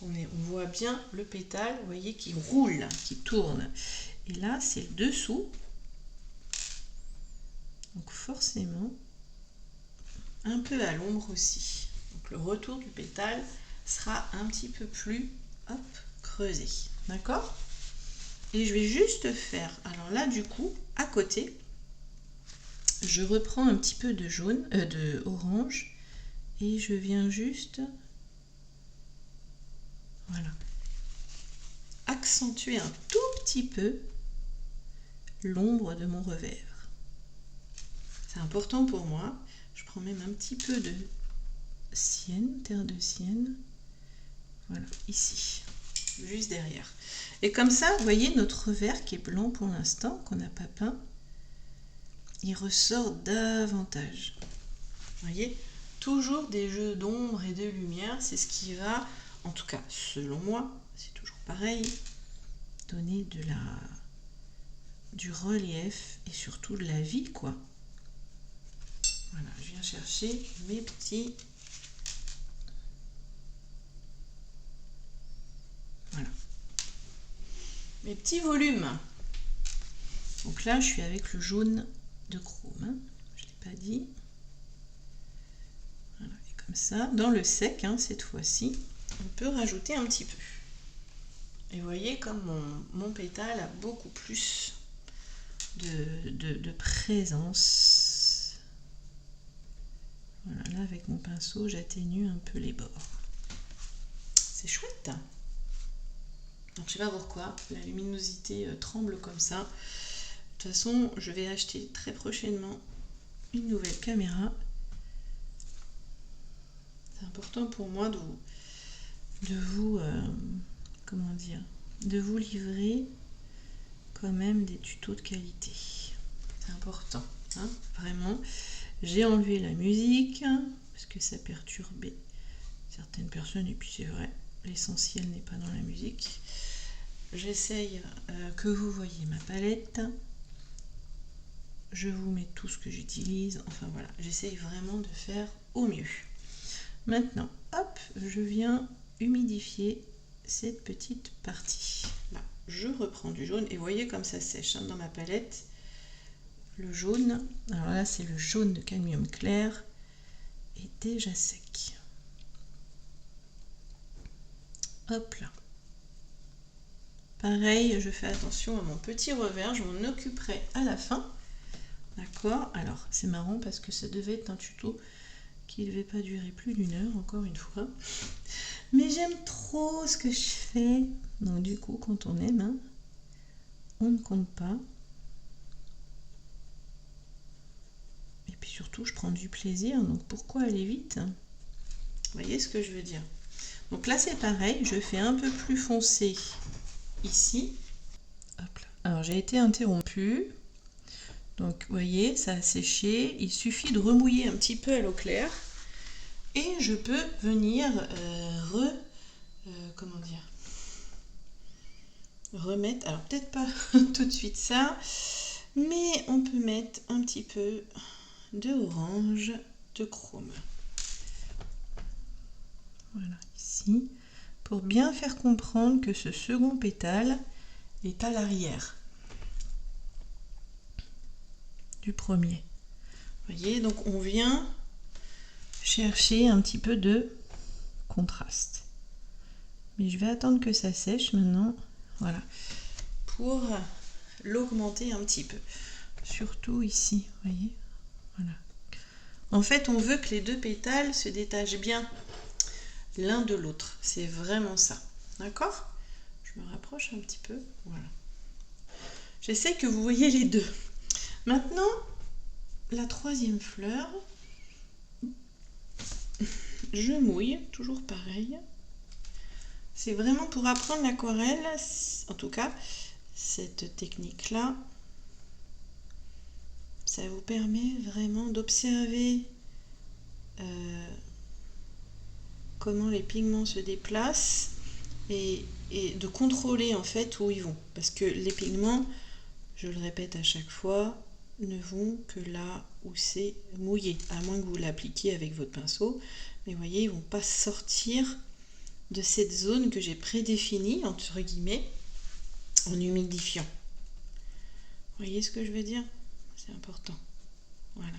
On voit bien le pétale, vous voyez, qui roule, qui tourne. Et là, c'est le dessous. Donc forcément, un peu à l'ombre aussi. Donc le retour du pétale sera un petit peu plus, hop, creusé. D'accord? Et je vais juste faire, alors là du coup, à côté, je reprends un petit peu de jaune, de orange, et je viens juste, voilà, accentuer un tout petit peu l'ombre de mon revers. C'est important pour moi. Je prends même un petit peu de Sienne, terre de Sienne, voilà, ici, juste derrière. Et comme ça, vous voyez, notre revers qui est blanc pour l'instant, qu'on n'a pas peint, il ressort davantage. Vous voyez, toujours des jeux d'ombre et de lumière, c'est ce qui va, en tout cas, selon moi, c'est toujours pareil, donner du relief et surtout de la vie, quoi. Voilà, je viens chercher mes petits... Voilà. Mes petits volumes. Donc là, je suis avec le jaune de chrome, hein. Je ne l'ai pas dit. Voilà, et comme ça, dans le sec, hein, cette fois-ci, on peut rajouter un petit peu. Et vous voyez, comme mon pétale a beaucoup plus de présence. Voilà, là, avec mon pinceau, j'atténue un peu les bords. C'est chouette. Donc, je ne sais pas pourquoi, la luminosité tremble comme ça. De toute façon, je vais acheter très prochainement une nouvelle caméra. C'est important pour moi de vous comment dire, de vous livrer quand même des tutos de qualité. C'est important, hein, vraiment. J'ai enlevé la musique parce que ça perturbait certaines personnes et puis c'est vrai, l'essentiel n'est pas dans la musique. J'essaye que vous voyez ma palette. Je vous mets tout ce que j'utilise. Enfin voilà, j'essaye vraiment de faire au mieux. Maintenant, hop, je viens humidifier cette petite partie. Là, je reprends du jaune et vous voyez comme ça sèche, hein, dans ma palette. Le jaune, alors là c'est le jaune de cadmium clair, est déjà sec. Hop là. Pareil, je fais attention à mon petit revers, je m'en occuperai à la fin. D'accord? Alors, c'est marrant parce que ça devait être un tuto qui ne devait pas durer plus d'1 heure, encore une fois. Mais j'aime trop ce que je fais. Donc du coup, quand on aime, hein, on ne compte pas. Et puis surtout, je prends du plaisir, donc pourquoi aller vite? Vous voyez ce que je veux dire? Donc là, c'est pareil, je fais un peu plus foncé ici. Hop là. Alors, j'ai été interrompue. Donc, vous voyez, ça a séché. Il suffit de remouiller un petit peu à l'eau claire. Et je peux venir comment dire, remettre, alors peut-être pas tout de suite ça, mais on peut mettre un petit peu de orange, de chrome. Voilà, ici, pour bien faire comprendre que ce second pétale est à l'arrière du premier. Vous voyez, donc on vient chercher un petit peu de contraste. Mais je vais attendre que ça sèche maintenant, voilà, pour l'augmenter un petit peu. Surtout ici, vous voyez, voilà. En fait, on veut que les deux pétales se détachent bien l'un de l'autre. C'est vraiment ça. D'accord? Je me rapproche un petit peu. Voilà. J'essaie que vous voyez les deux. Maintenant, la troisième fleur, je mouille, toujours pareil. C'est vraiment pour apprendre l'aquarelle, en tout cas, cette technique-là. Ça vous permet vraiment d'observer comment les pigments se déplacent et de contrôler en fait où ils vont. Parce que les pigments, je le répète à chaque fois, ne vont que là où c'est mouillé, à moins que vous l'appliquiez avec votre pinceau. Mais vous voyez, ils ne vont pas sortir de cette zone que j'ai prédéfinie, entre guillemets, en humidifiant. Vous voyez ce que je veux dire? C'est important. Voilà.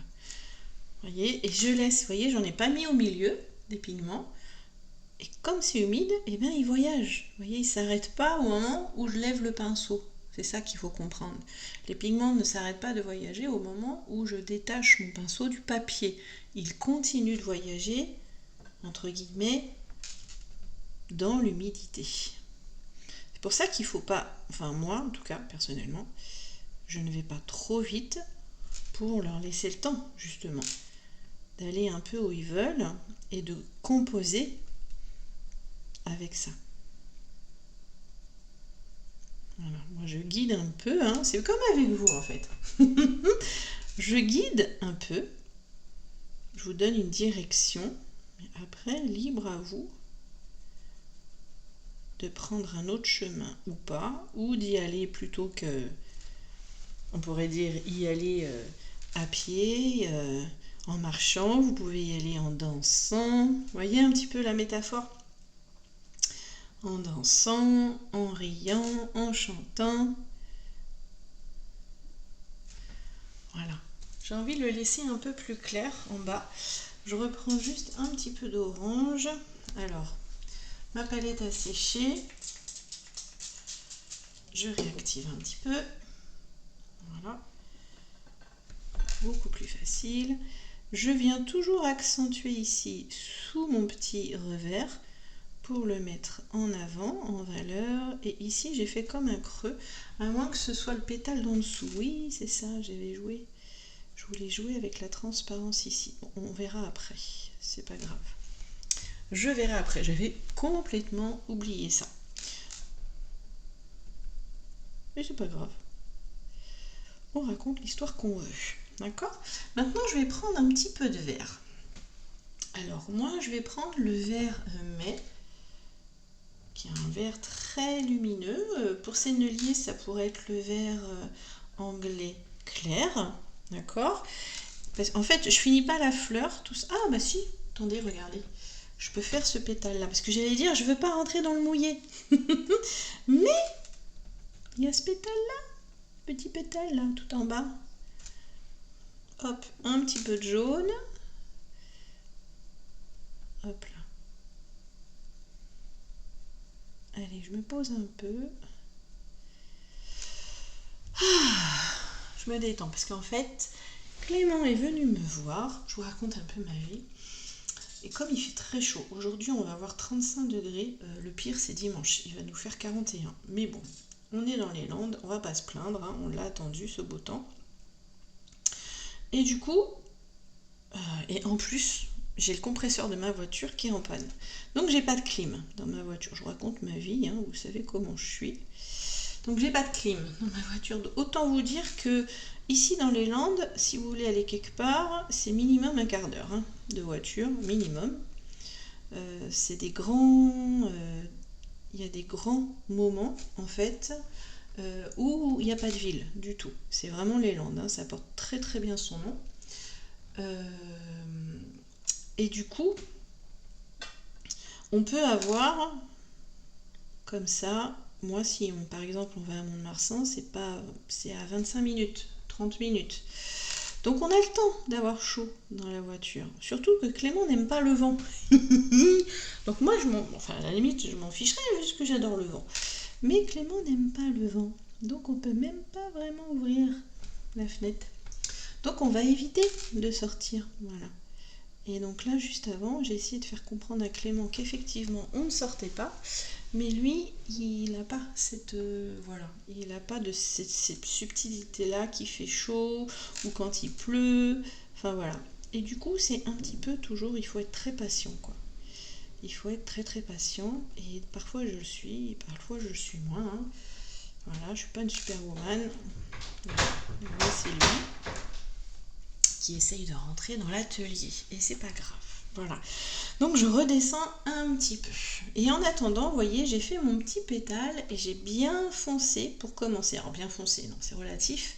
Vous voyez, et je laisse, vous voyez, j'en ai pas mis au milieu des pigments. Et comme c'est humide, eh bien, il voyage. Vous voyez, il ne s'arrête pas au moment où je lève le pinceau. C'est ça qu'il faut comprendre. Les pigments ne s'arrêtent pas de voyager au moment où je détache mon pinceau du papier. Ils continuent de voyager, entre guillemets, dans l'humidité. C'est pour ça qu'il ne faut pas, enfin moi en tout cas, personnellement, je ne vais pas trop vite pour leur laisser le temps, justement, d'aller un peu où ils veulent et de composer avec ça. Voilà, moi je guide un peu, hein, c'est comme avec vous en fait. Je guide un peu, je vous donne une direction, mais après, libre à vous de prendre un autre chemin ou pas, ou d'y aller plutôt que, on pourrait dire, y aller à pied, en marchant, vous pouvez y aller en dansant. Vous voyez un petit peu la métaphore? En dansant, en riant, en chantant. Voilà. J'ai envie de le laisser un peu plus clair en bas. Je reprends juste un petit peu d'orange. Alors, ma palette a séché. Je réactive un petit peu. Voilà. Beaucoup plus facile. Je viens toujours accentuer ici sous mon petit revers pour le mettre en avant, en valeur. Et ici, j'ai fait comme un creux, à moins que ce soit le pétale d'en dessous. Oui, c'est ça, j'avais joué. Je voulais jouer avec la transparence ici. Bon, on verra après, c'est pas grave. Je verrai après, j'avais complètement oublié ça. Mais c'est pas grave. On raconte l'histoire qu'on veut. D'accord? Maintenant, je vais prendre un petit peu de vert. Alors, moi, je vais prendre le vert mai, qui est un vert très lumineux. Pour Sennelier, ça pourrait être le vert anglais clair. D'accord? Parce qu'en fait, je finis pas la fleur. Tout ça. Ah, bah si, attendez, regardez. Je peux faire ce pétale-là. Parce que j'allais dire, je veux pas rentrer dans le mouillé. Mais, il y a ce pétale-là. Petit pétale, là, tout en bas. Hop, un petit peu de jaune. Hop là. Allez, je me pose un peu. Je me détends parce qu'en fait, Clément est venu me voir. Je vous raconte un peu ma vie. Et comme il fait très chaud, aujourd'hui on va avoir 35 degrés. Le pire c'est dimanche, il va nous faire 41. Mais bon, on est dans les Landes, on va pas se plaindre, hein, on l'a attendu ce beau temps. Et du coup, et en plus, j'ai le compresseur de ma voiture qui est en panne. Donc j'ai pas de clim dans ma voiture. Je vous raconte ma vie, hein, vous savez comment je suis. Donc j'ai pas de clim dans ma voiture. Autant vous dire que ici dans les Landes, si vous voulez aller quelque part, c'est minimum un quart d'heure hein, de voiture, minimum. C'est des grands... il y a des grands moments en fait où il n'y a pas de ville du tout. C'est vraiment les Landes, hein, ça porte très très bien son nom. Et du coup, on peut avoir comme ça, moi si par exemple on va à Mont-de-Marsan, c'est à 25 minutes, 30 minutes. Donc on a le temps d'avoir chaud dans la voiture. Surtout que Clément n'aime pas le vent. Donc moi, à la limite, je m'en ficherais vu que j'adore le vent. Mais Clément n'aime pas le vent. Donc on peut même pas vraiment ouvrir la fenêtre. Donc on va éviter de sortir. Voilà. Et donc là, juste avant, j'ai essayé de faire comprendre à Clément qu'effectivement, on ne sortait pas. Mais lui, il n'a pas cette subtilité-là qui fait chaud ou quand il pleut. Enfin voilà. Et du coup, c'est un petit peu toujours, il faut être très patient, quoi. Il faut être très très patient. Et parfois je le suis, et parfois je le suis moins. Hein. Voilà, je suis pas une superwoman. Là, c'est lui qui essaye de rentrer dans l'atelier. Et c'est pas grave. Voilà. Donc je redescends un petit peu. Et en attendant, vous voyez, j'ai fait mon petit pétale et j'ai bien foncé pour commencer. Alors bien foncé, non, c'est relatif.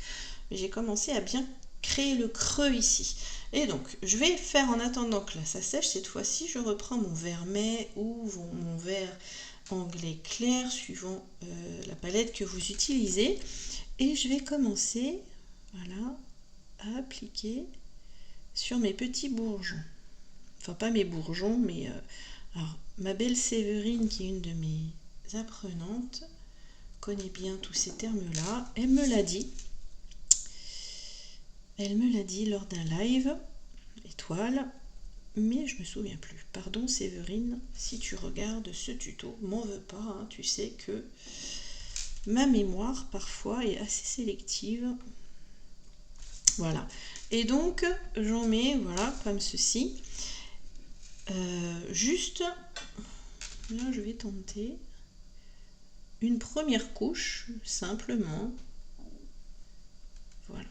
Mais j'ai commencé à bien créer le creux ici. Et donc, je vais faire en attendant que là ça sèche. Cette fois-ci, je reprends mon vert mai ou mon vert anglais clair, suivant la palette que vous utilisez. Et je vais commencer, voilà, à appliquer sur mes petits bourgeons. Enfin, pas mes bourgeons, mais... alors, ma belle Séverine, qui est une de mes apprenantes, connaît bien tous ces termes-là. Elle me l'a dit. Elle me l'a dit lors d'un live, étoile, mais je me souviens plus. Pardon Séverine, si tu regardes ce tuto, m'en veux pas, hein, tu sais que ma mémoire parfois est assez sélective. Voilà. Et donc, j'en mets, voilà, comme ceci. Juste, là je vais tenter une première couche, simplement. Voilà.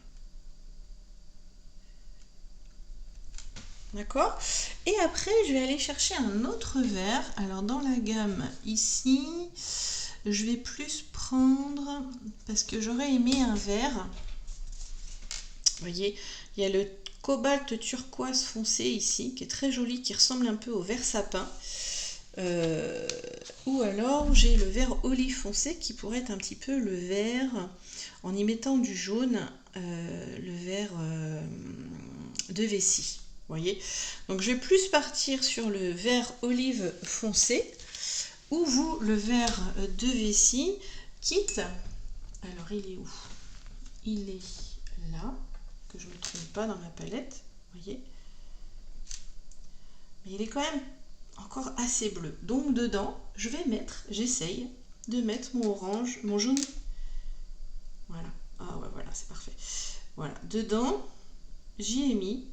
D'accord? Et après, je vais aller chercher un autre vert. Alors, dans la gamme ici, je vais plus prendre, parce que j'aurais aimé un vert. Vous voyez, il y a le cobalt turquoise foncé ici, qui est très joli, qui ressemble un peu au vert sapin. Ou alors, j'ai le vert olive foncé, qui pourrait être un petit peu le vert, en y mettant du jaune, le vert de vessie. Voyez, donc je vais plus partir sur le vert olive foncé ou vous le vert de vessie, quitte, alors il est où? Il est là, que je ne me trompe pas dans ma palette, voyez, mais il est quand même encore assez bleu, donc dedans je vais mettre, j'essaye de mettre mon orange, mon jaune, voilà, ah ouais, voilà, c'est parfait, voilà, dedans j'y ai mis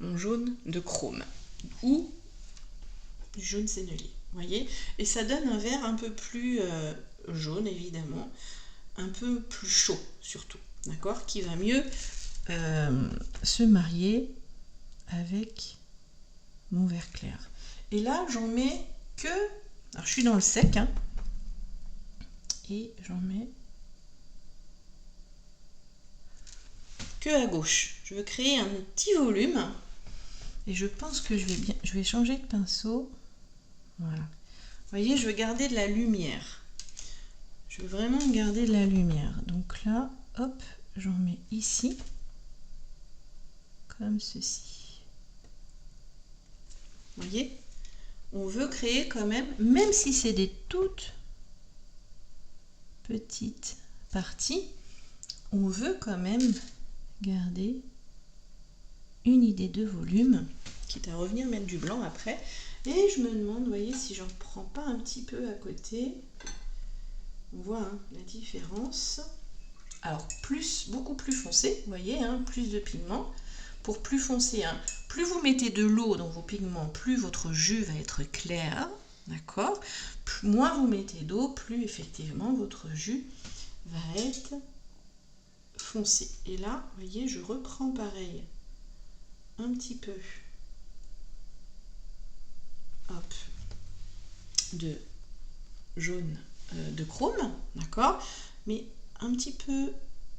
mon jaune de chrome ou du jaune sennelier, voyez, et ça donne un vert un peu plus jaune évidemment, un peu plus chaud surtout, d'accord, qui va mieux se marier avec mon vert clair. Et là j'en mets que, alors je suis dans le sec, hein, et j'en mets que à gauche. Je veux créer un petit volume. Et je pense que je vais changer de pinceau. Voilà. Vous voyez, je veux garder de la lumière. Je veux vraiment garder de la lumière. Donc là, hop, j'en mets ici. Comme ceci. Vous voyez? on veut créer quand même si c'est des toutes petites parties, on veut quand même garder une idée de volume, quitte à revenir mettre du blanc après. Et je me demande, vous voyez, si j'en prends pas un petit peu à côté, on voit hein, la différence. Alors, beaucoup plus foncé, vous voyez, hein, plus de pigments. Pour plus foncé, hein, plus vous mettez de l'eau dans vos pigments, plus votre jus va être clair, d'accord? Moins vous mettez d'eau, plus effectivement votre jus va être foncé. Et là, vous voyez, je reprends pareil, un petit peu, hop, de jaune de chrome, d'accord? Mais un petit peu,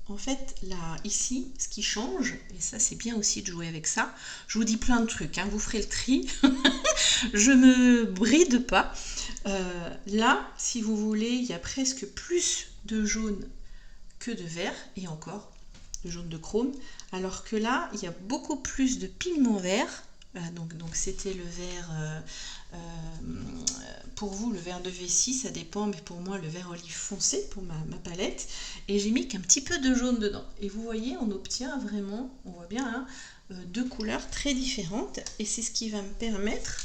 en fait, là, ici, ce qui change, et ça c'est bien aussi de jouer avec ça, je vous dis plein de trucs, hein, vous ferez le tri, je me bride pas. Là, si vous voulez, il y a presque plus de jaune que de vert, et encore, de jaune de chrome, alors que là, il y a beaucoup plus de pigment vert. Donc c'était le vert, pour vous le vert de vessie, ça dépend, mais pour moi le vert olive foncé pour ma palette, et j'ai mis qu'un petit peu de jaune dedans. Et vous voyez, on obtient vraiment, on voit bien, hein, deux couleurs très différentes, et c'est ce qui va me permettre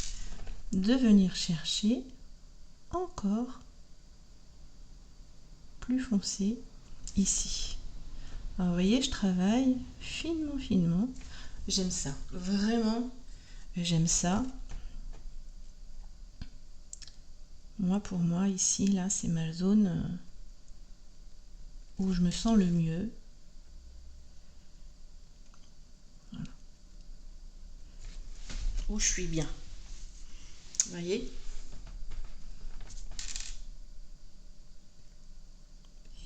de venir chercher encore plus foncé ici. Alors vous voyez, je travaille finement, j'aime ça, vraiment. J'aime ça. Moi, pour moi, ici, là, c'est ma zone où je me sens le mieux. Voilà. Où je suis bien. Vous voyez?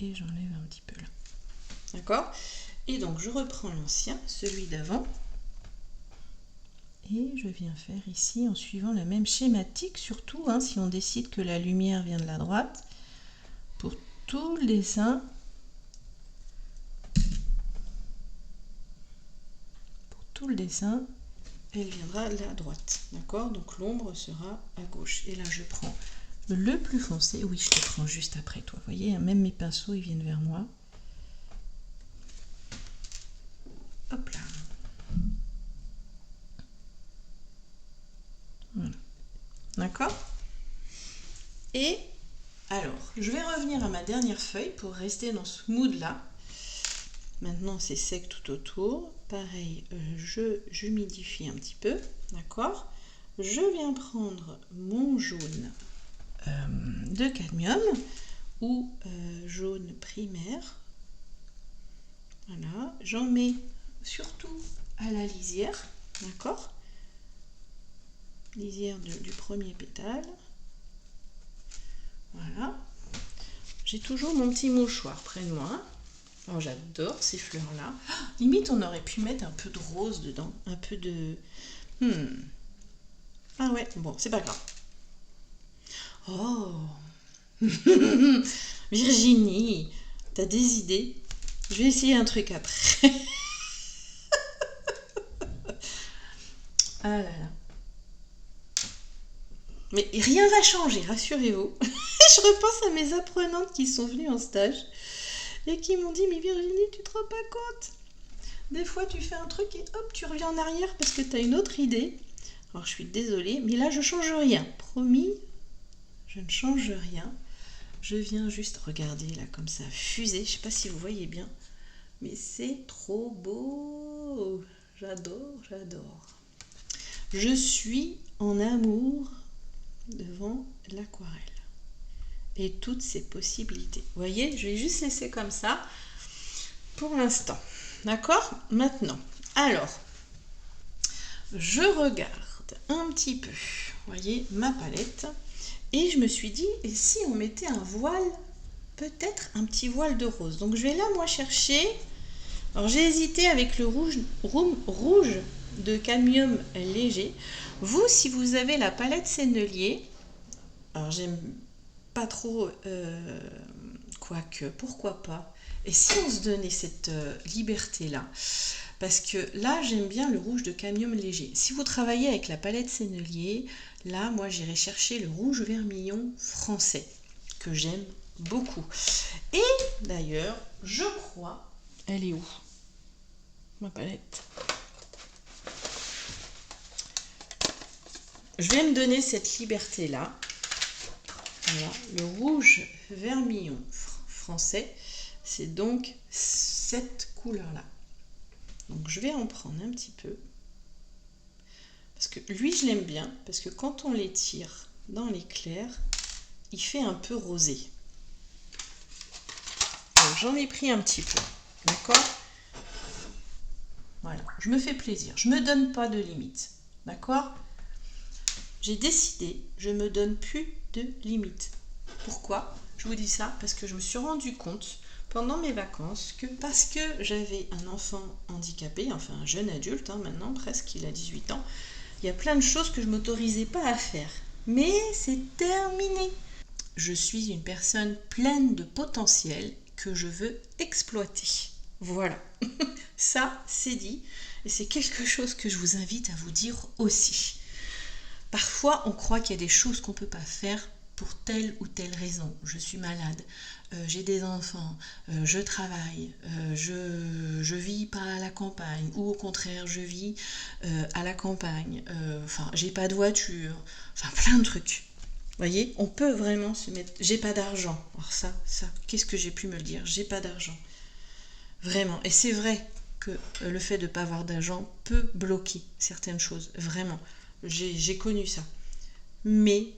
Et j'enlève un petit peu là. D'accord? Et donc, je reprends l'ancien, celui d'avant. Et je viens faire ici en suivant la même schématique, surtout hein, si on décide que la lumière vient de la droite, pour tout le dessin, elle viendra de la droite, d'accord? Donc l'ombre sera à gauche. Et là je prends le plus foncé, oui je te prends juste après toi, vous voyez, hein, même mes pinceaux ils viennent vers moi. Hop là. Voilà. D'accord? Et alors, je vais revenir à ma dernière feuille pour rester dans ce mood là. Maintenant c'est sec tout autour. Pareil, j'humidifie un petit peu. D'accord? Je viens prendre mon jaune de cadmium ou jaune primaire. Voilà, j'en mets surtout à la lisière. D'accord? Lisière du premier pétale. Voilà. J'ai toujours mon petit mouchoir près de moi. Oh, j'adore ces fleurs-là. Oh, limite, on aurait pu mettre un peu de rose dedans. Un peu de... Ah ouais, bon, c'est pas grave. Oh Virginie, t'as des idées? Je vais essayer un truc après. Ah là là. Mais rien va changer, rassurez-vous. Je repense à mes apprenantes qui sont venues en stage et qui m'ont dit « Mais Virginie, tu te rends pas compte? Des fois, tu fais un truc et hop, tu reviens en arrière parce que tu as une autre idée. » Alors, je suis désolée, mais là, je change rien. Promis, je ne change rien. Je viens juste regarder là comme ça, fuser. Je sais pas si vous voyez bien, mais c'est trop beau. J'adore, j'adore. Je suis en amour devant l'aquarelle et toutes ses possibilités. Vous voyez, je vais juste laisser comme ça pour l'instant. D'accord? Maintenant, alors, je regarde un petit peu, vous voyez, ma palette, et je me suis dit, et si on mettait un voile, peut-être un petit voile de rose. Donc je vais là, moi, chercher. Alors j'ai hésité avec le rouge de cadmium léger. Vous, si vous avez la palette Sennelier, alors j'aime pas trop, quoique, pourquoi pas. Et si on se donnait cette liberté-là, parce que là, j'aime bien le rouge de cadmium léger. Si vous travaillez avec la palette Sennelier, Là, moi, j'irai chercher le rouge vermillon français, que j'aime beaucoup. Et d'ailleurs, je crois... Elle est où, ma palette? Je vais me donner cette liberté-là. Voilà, le rouge vermillon français, c'est donc cette couleur-là. Donc je vais en prendre un petit peu. Parce que lui, je l'aime bien, parce que quand on l'étire dans l'éclair, il fait un peu rosé. Donc j'en ai pris un petit peu, d'accord? Voilà, je me fais plaisir, je me donne pas de limite, d'accord? J'ai décidé, je me donne plus de limite. Pourquoi? Je vous dis ça parce que je me suis rendu compte pendant mes vacances que parce que j'avais un enfant handicapé, enfin un jeune adulte, maintenant presque, il a 18 ans, il y a plein de choses que je ne m'autorisais pas à faire. Mais c'est terminé. Je suis une personne pleine de potentiel que je veux exploiter. Voilà. Ça, c'est dit. Et c'est quelque chose que je vous invite à vous dire aussi. Parfois, on croit qu'il y a des choses qu'on ne peut pas faire pour telle ou telle raison. Je suis malade, j'ai des enfants, je travaille, je vis pas à la campagne, ou au contraire, je vis à la campagne, enfin, j'ai pas de voiture, enfin, plein de trucs. Vous voyez, on peut vraiment se mettre... J'ai pas d'argent. Alors ça, qu'est-ce que j'ai pu me le dire? J'ai pas d'argent. Vraiment. Et c'est vrai que le fait de ne pas avoir d'argent peut bloquer certaines choses. Vraiment. J'ai connu ça. Mais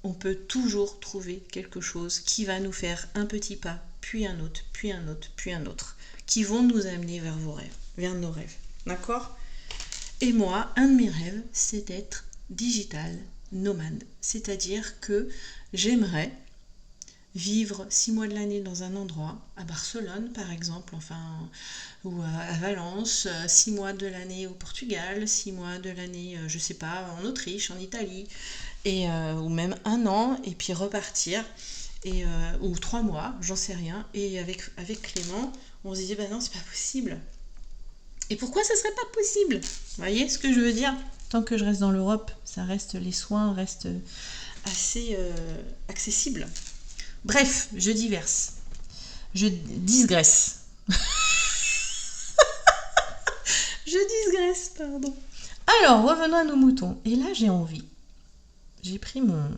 on peut toujours trouver quelque chose qui va nous faire un petit pas, puis un autre, puis un autre, puis un autre, qui vont nous amener vers vos rêves, vers nos rêves. D'accord? Et moi, un de mes rêves, c'est d'être digital nomade. C'est-à-dire que j'aimerais vivre 6 mois de l'année dans un endroit, à Barcelone par exemple, enfin, ou à Valence, 6 mois de l'année au Portugal, 6 mois de l'année, je sais pas, en Autriche, en Italie, et, ou même 1 an, et puis repartir, et, ou 3 mois, j'en sais rien. Et avec Clément, on se disait, bah non, c'est pas possible. Et pourquoi ça serait pas possible? Vous voyez ce que je veux dire? Tant que je reste dans l'Europe, ça reste, les soins restent assez accessibles. Bref, je diverse. Je digresse. Je digresse, pardon. Alors, revenons à nos moutons. Et là, j'ai envie. J'ai pris mon...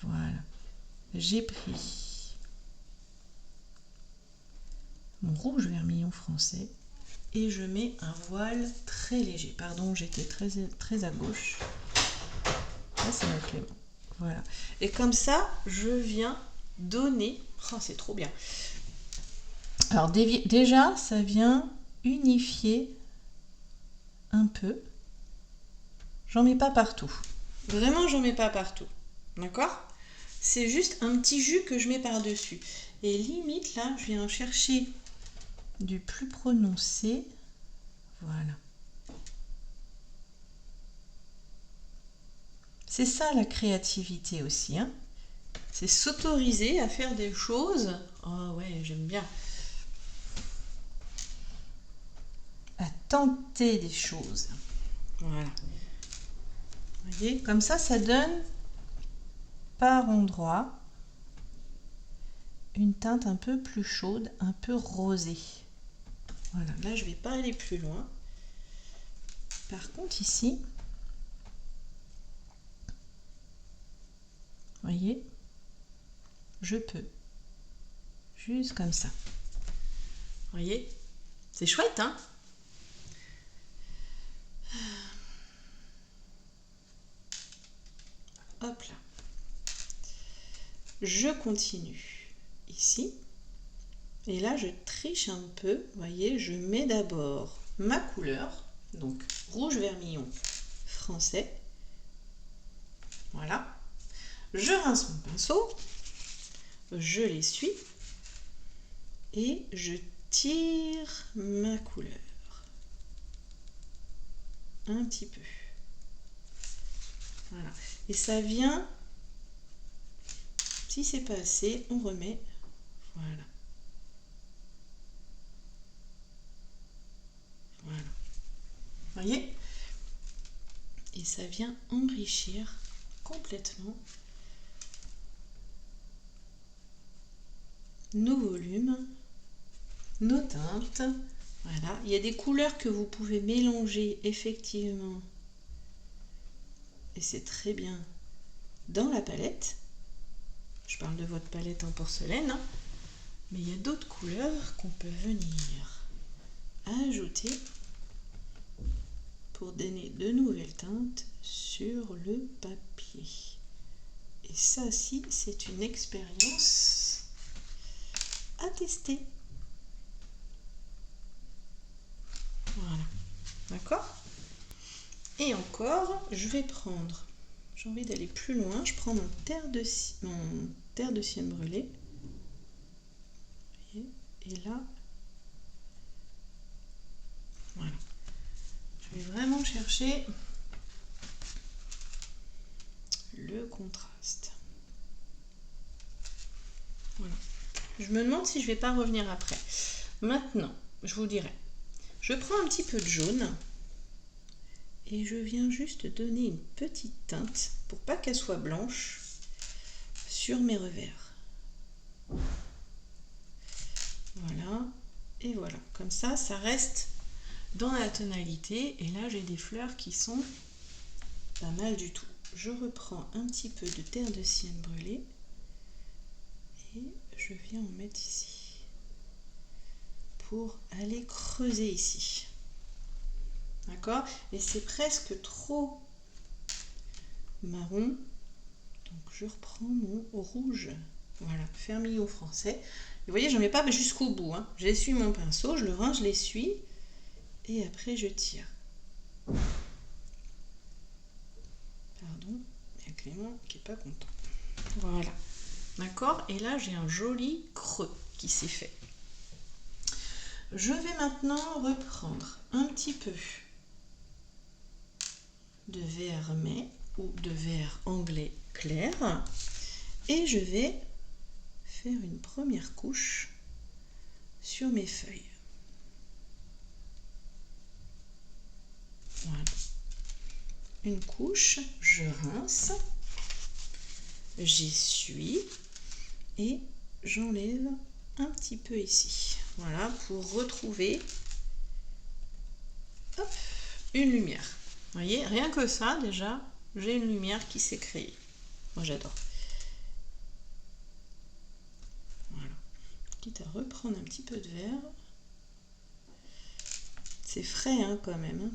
Voilà. J'ai pris mon rouge vermillon français. Et je mets un voile très léger. Pardon, j'étais très à gauche. Là, c'est mon Clément. Voilà. Et comme ça, je viens donner... Oh, c'est trop bien. Alors, déjà, ça vient unifier un peu. J'en mets pas partout. Vraiment, j'en mets pas partout. D'accord? C'est juste un petit jus que je mets par-dessus. Et limite, là, je viens chercher du plus prononcé. Voilà. C'est ça la créativité aussi, hein? C'est s'autoriser à faire des choses. Oh ouais, j'aime bien. À tenter des choses. Voilà. Vous voyez, comme ça donne par endroit une teinte un peu plus chaude, un peu rosée. Voilà, là je vais pas aller plus loin. Par contre ici, vous voyez, je peux juste comme ça. Vous voyez, c'est chouette, hein? Hop là. Je continue ici. Et là, je triche un peu. Vous voyez, je mets d'abord ma couleur. Donc, rouge vermillon français. Voilà. Je rince mon pinceau. Je l'essuie. Et je tire ma couleur. Un petit peu. Voilà. Et ça vient... Si c'est pas assez, on remet. Voilà. Voilà. Vous voyez? Et ça vient enrichir complètement nos volumes, nos teintes. Voilà, il y a des couleurs que vous pouvez mélanger effectivement, et c'est très bien dans la palette. Je parle de votre palette en porcelaine, hein. Mais il y a d'autres couleurs qu'on peut venir ajouter pour donner de nouvelles teintes sur le papier. Et ça aussi, c'est une expérience à tester. Voilà, d'accord? Et encore, je vais prendre, j'ai envie d'aller plus loin, je prends mon terre de sienne brûlée. Et là, voilà. Je vais vraiment chercher le contraste. Voilà. Je me demande si je vais pas revenir après. Maintenant, je vous dirai. Je prends un petit peu de jaune et je viens juste donner une petite teinte pour pas qu'elle soit blanche sur mes revers. Voilà, et voilà. Comme ça, ça reste dans la tonalité. Et là, j'ai des fleurs qui sont pas mal du tout. Je reprends un petit peu de terre de sienne brûlée et je viens en mettre ici pour aller creuser ici. D'accord? Et c'est presque trop marron. Donc je reprends mon rouge. Voilà, fermillon français. Et vous voyez, je ne mets pas jusqu'au bout, hein. J'essuie mon pinceau, je le rince, je l'essuie. Et après, je tire. Pardon, il y a Clément qui n'est pas content. Voilà. D'accord? Et là, j'ai un joli creux qui s'est fait. Je vais maintenant reprendre un petit peu de vert mai ou de vert anglais clair. Et je vais faire une première couche sur mes feuilles. Voilà. Une couche, je rince, j'essuie et j'enlève un petit peu ici. Voilà, pour retrouver hop, une lumière. Vous voyez, rien que ça, déjà, j'ai une lumière qui s'est créée. Moi, j'adore. Voilà. Quitte à reprendre un petit peu de vert. C'est frais, hein, quand même. Hein.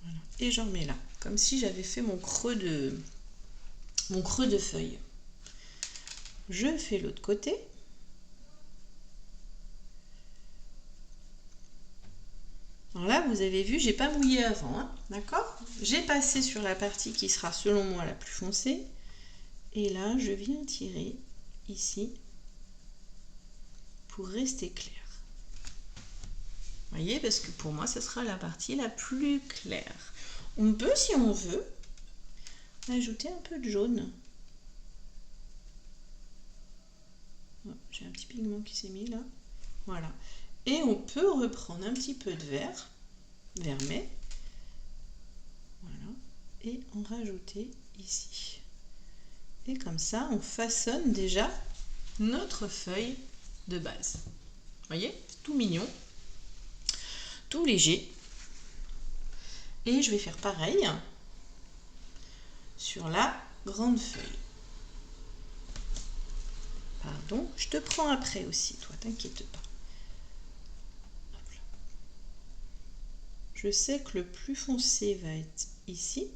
Voilà. Et j'en mets là, comme si j'avais fait mon creux de feuille. Je fais l'autre côté. Alors là, vous avez vu, j'ai pas mouillé avant, hein, d'accord? J'ai passé sur la partie qui sera selon moi la plus foncée. Et là, je viens tirer ici pour rester clair. Vous voyez, parce que pour moi, ce sera la partie la plus claire. On peut, si on veut, ajouter un peu de jaune. Oh, j'ai un petit pigment qui s'est mis là. Voilà. Et on peut reprendre un petit peu de vert mai. Voilà. Et en rajouter ici. Et comme ça, on façonne déjà notre feuille de base. Vous voyez, tout mignon, tout léger. Et je vais faire pareil sur la grande feuille. Pardon, je te prends après aussi, toi, t'inquiète pas. Je sais que le plus foncé va être ici.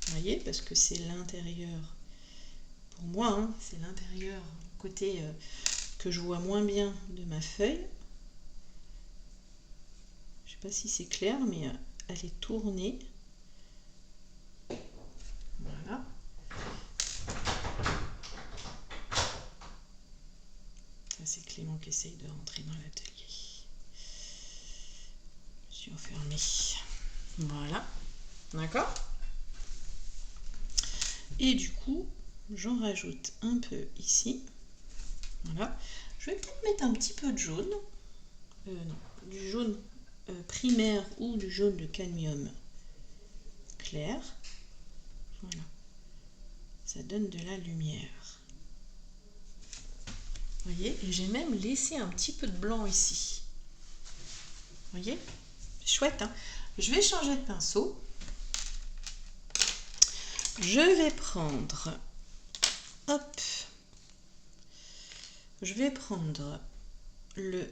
Vous voyez, parce que c'est l'intérieur. Pour moi, hein, c'est l'intérieur, côté que je vois moins bien de ma feuille. Je ne sais pas si c'est clair, mais elle est tournée. Voilà. Ça, c'est Clément qui essaye de rentrer dans l'atelier. Je suis enfermée. Voilà. D'accord? Et du coup, j'en rajoute un peu ici. Voilà. Je vais peut-être mettre un petit peu de jaune. Non, du jaune primaire ou du jaune de cadmium clair. Voilà. Ça donne de la lumière. Vous voyez, et j'ai même laissé un petit peu de blanc ici. Vous voyez? Chouette, hein? Je vais changer de pinceau. Je vais prendre, hop, je vais prendre le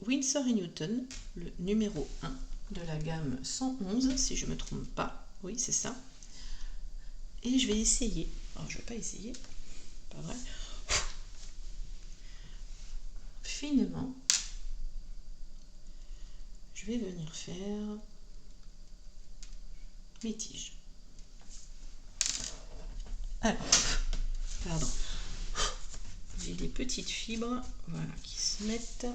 Winsor & Newton, le numéro 1 de la gamme 111, si je ne me trompe pas. Oui, c'est ça. Et je vais essayer. Alors, je ne vais pas essayer, pas vrai. Finement, je vais venir faire mes tiges. Alors, pardon, j'ai des petites fibres, voilà, qui se mettent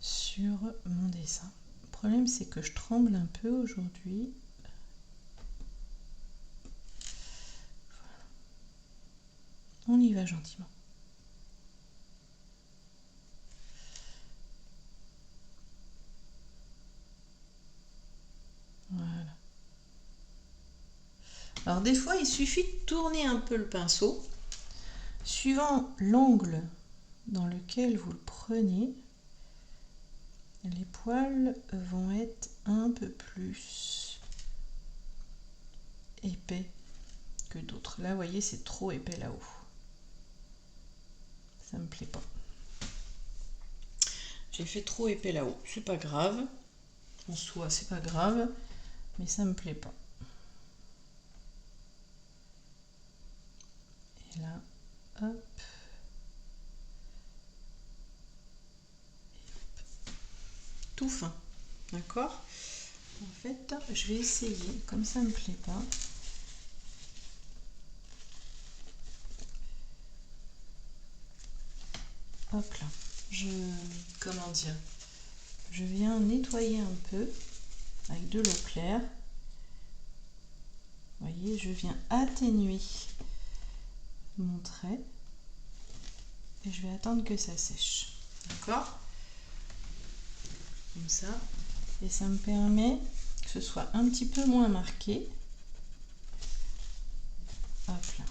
sur mon dessin. Le problème, c'est que je tremble un peu aujourd'hui. Voilà. On y va gentiment. Voilà. Alors des fois, il suffit de tourner un peu le pinceau. Suivant l'angle dans lequel vous le prenez, les poils vont être un peu plus épais que d'autres. Là, vous voyez, c'est trop épais là-haut. Ça me plaît pas. J'ai fait trop épais là-haut. C'est pas grave. En soi, c'est pas grave. Mais ça me plaît pas. Et là, hop. Tout fin. D'accord? En fait, je vais essayer. Comme ça me plaît pas. Hop là. Comment dire? Je viens nettoyer un peu avec de l'eau claire. Vous voyez, je viens atténuer mon trait et je vais attendre que ça sèche. D'accord? Comme ça. Et ça me permet que ce soit un petit peu moins marqué. Hop là.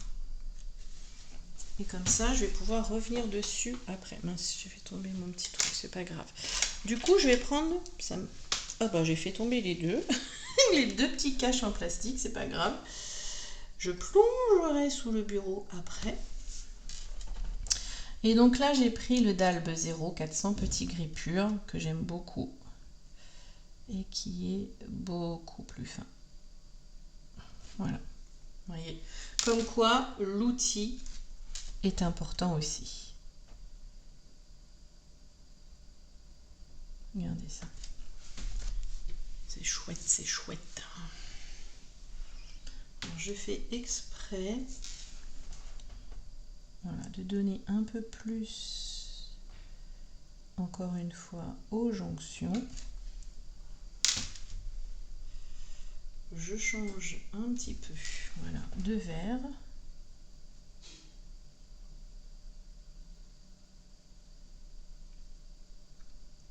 Et comme ça, je vais pouvoir revenir dessus après. Mince, j'ai fait tomber mon petit truc, c'est pas grave. Du coup, je vais prendre... Ah bah, j'ai fait tomber les deux. Les deux petits caches en plastique, c'est pas grave. Je plongerai sous le bureau après. Et donc là, j'ai pris le Dalbe 0 400 petits gris pur que j'aime beaucoup et qui est beaucoup plus fin. Voilà. Vous voyez. Comme quoi, l'outil est important aussi. Regardez ça. C'est chouette, c'est chouette. Alors, je fais exprès, voilà, de donner un peu plus, encore une fois, aux jonctions. Je change un petit peu, voilà, de vert.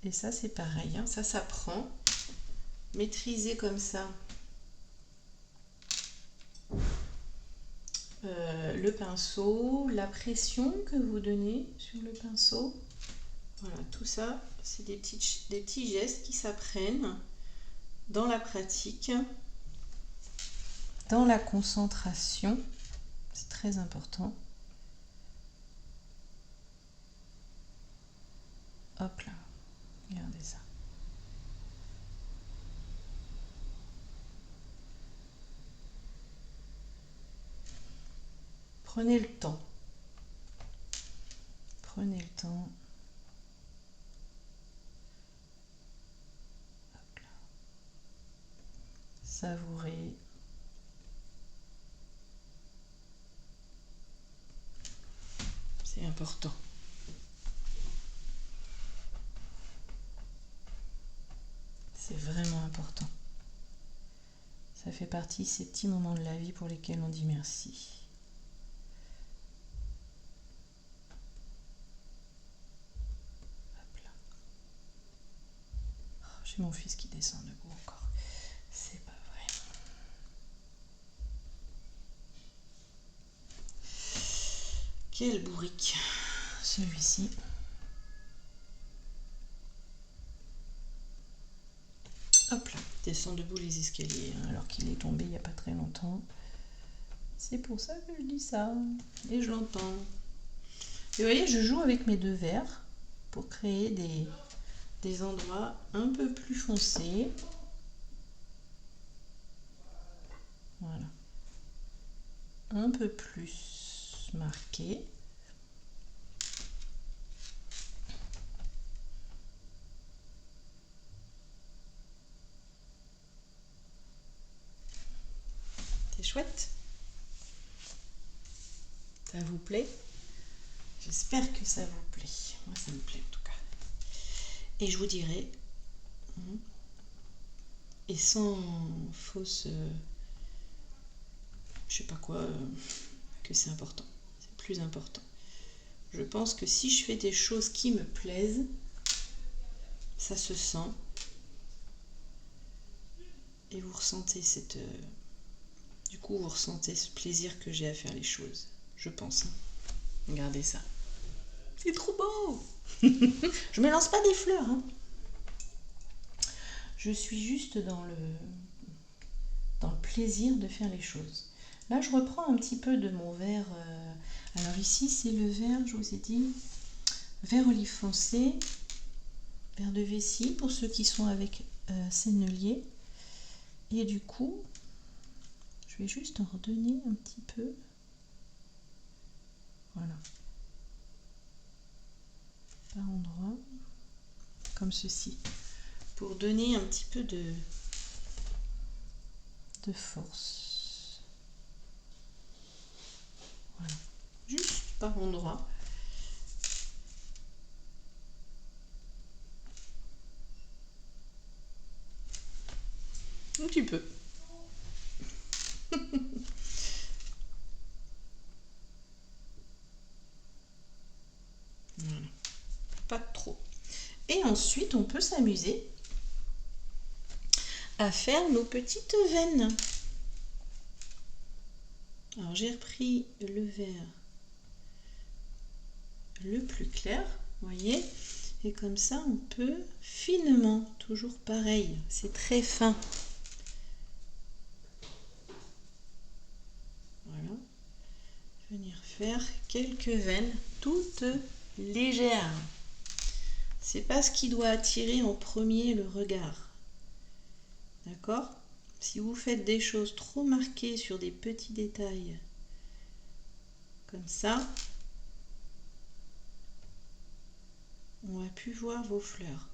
Et ça, c'est pareil, hein, ça s'apprend. Maîtriser comme ça le pinceau, la pression que vous donnez sur le pinceau. Voilà, tout ça, c'est des petits gestes qui s'apprennent dans la pratique, dans la concentration. C'est très important. Hop là, regardez ça. Prenez le temps. Prenez le temps. Hop là. Savourez. C'est important. C'est vraiment important. Ça fait partie de ces petits moments de la vie pour lesquels on dit merci. Hop là. J'ai mon fils qui descend debout encore. C'est pas vrai. Quel bourrique, celui-ci. Hop là, descend debout les escaliers, hein, alors qu'il est tombé il n'y a pas très longtemps. C'est pour ça que je dis ça. Et je l'entends. Et vous voyez, je joue avec mes deux verres pour créer des endroits un peu plus foncés. Voilà. Un peu plus marqués. C'est chouette. Ça vous plaît? J'espère que ça vous plaît. Moi, ça me plaît en tout cas. Et je vous dirai, et sans fausse, je sais pas quoi, que c'est important. C'est plus important. Je pense que si je fais des choses qui me plaisent, ça se sent. Et vous ressentez du coup, vous ressentez ce plaisir que j'ai à faire les choses. Je pense. Hein. Regardez ça. C'est trop beau. Je me lance pas des fleurs. Hein. Je suis juste dans le plaisir de faire les choses. Là, je reprends un petit peu de mon verre. Alors ici, c'est le verre, je vous ai dit, vert olive foncé, verre de vessie pour ceux qui sont avec sennelier. Et du coup, je vais juste en redonner un petit peu. Voilà. Par endroit, comme ceci. Pour donner un petit peu de force. Voilà. Juste par endroit. Un petit peu. Voilà. Pas trop. Et ensuite, on peut s'amuser à faire nos petites veines. Alors, j'ai repris le vert le plus clair, vous voyez, et comme ça, on peut finement, toujours pareil, c'est très fin. Voilà. Venir faire quelques veines toutes légères. C'est pas ce qui doit attirer en premier le regard. D'accord? Si vous faites des choses trop marquées sur des petits détails, comme ça, on va plus voir vos fleurs.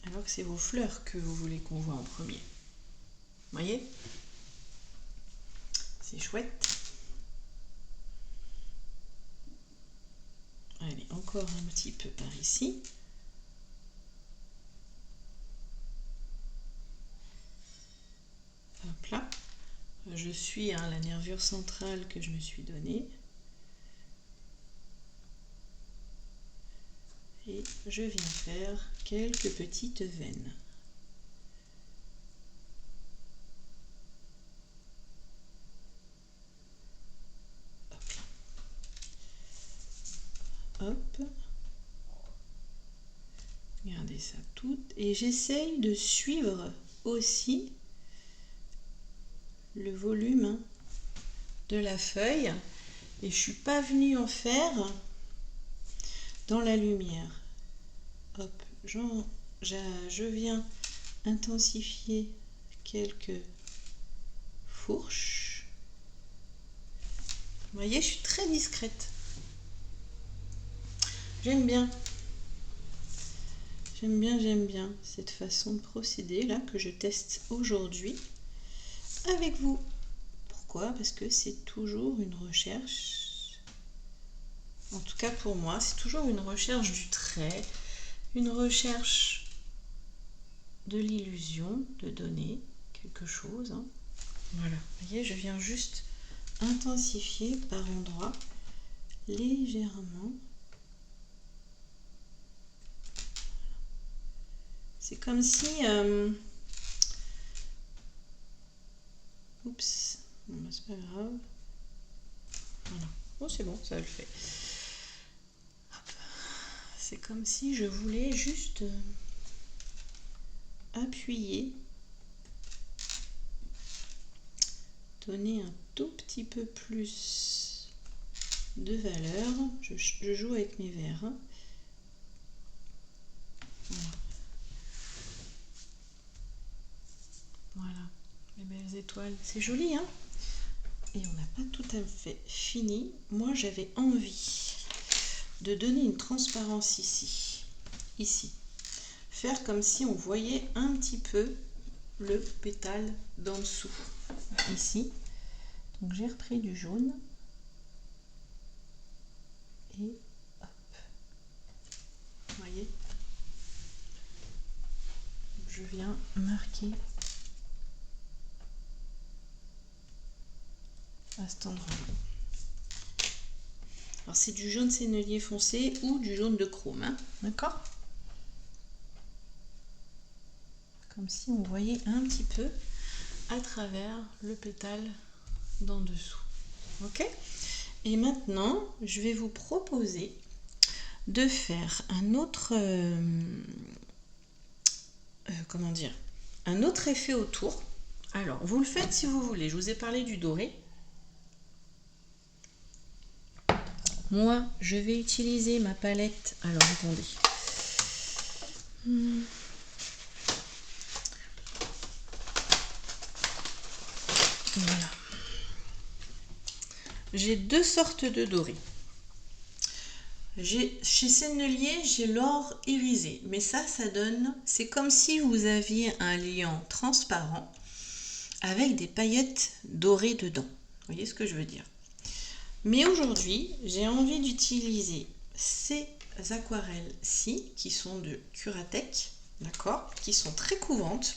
Alors que c'est vos fleurs que vous voulez qu'on voit en premier. Vous voyez? C'est chouette. Allez, encore un petit peu par ici. Hop là. Je suis à la nervure centrale que je me suis donnée. Et je viens faire quelques petites veines. Hop. Regardez ça tout. Et j'essaye de suivre aussi le volume de la feuille. Et je suis pas venue en faire dans la lumière. Hop, je viens intensifier quelques fourches. Vous voyez, je suis très discrète. J'aime bien. J'aime bien cette façon de procéder là que je teste aujourd'hui avec vous. Pourquoi? Parce que c'est toujours une recherche. En tout cas pour moi, c'est toujours une recherche du trait, une recherche de l'illusion, de donner quelque chose. Hein. Voilà, vous voyez, je viens juste intensifier par endroits légèrement. C'est comme si... Oups, bon, bah, c'est pas grave. Voilà. Oh, c'est bon, ça le fait. C'est comme si je voulais juste appuyer, donner un tout petit peu plus de valeur. Je joue avec mes verres. Hein. Voilà. Voilà, les belles étoiles. C'est joli, hein? Et on n'a pas tout à fait fini. Moi, j'avais envie de donner une transparence ici. Ici. Faire comme si on voyait un petit peu le pétale d'en dessous. Ici. Donc, j'ai repris du jaune. Et hop. Vous voyez? Je viens marquer à cet endroit-là. Alors c'est du jaune sennelier foncé ou du jaune de chrome, hein, d'accord? Comme si on voyait un petit peu à travers le pétale d'en dessous. Ok? Et maintenant, je vais vous proposer de faire un autre, comment dire, un autre effet autour. Alors, vous le faites si vous voulez. Je vous ai parlé du doré. Moi, je vais utiliser ma palette. Alors, attendez. Voilà. J'ai deux sortes de doré. Chez Sennelier, j'ai l'or irisé. Mais ça donne... C'est comme si vous aviez un liant transparent avec des paillettes dorées dedans. Vous voyez ce que je veux dire? Mais aujourd'hui, j'ai envie d'utiliser ces aquarelles-ci, qui sont de Curatec, d'accord, qui sont très couvantes,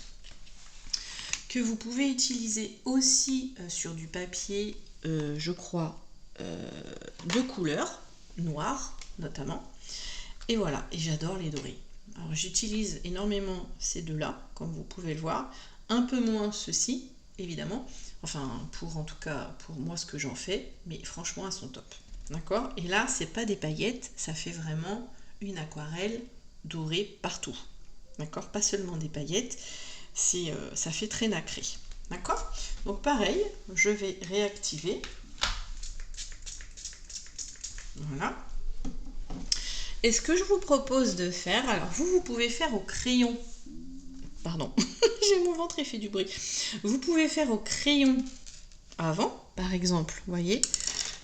que vous pouvez utiliser aussi sur du papier, je crois, de couleur, noir notamment. Et voilà, et j'adore les dorés. Alors j'utilise énormément ces deux-là, comme vous pouvez le voir, un peu moins ceux-ci, évidemment. Enfin, en tout cas, pour moi, ce que j'en fais, mais franchement, elles sont top. D'accord? Et là, c'est pas des paillettes, ça fait vraiment une aquarelle dorée partout. D'accord? Pas seulement des paillettes, ça fait très nacré. D'accord? Donc pareil, je vais réactiver. Voilà. Et ce que je vous propose de faire, alors vous pouvez faire au crayon. Pardon, j'ai mon ventre, il fait du bruit. Vous pouvez faire au crayon avant, par exemple, vous voyez.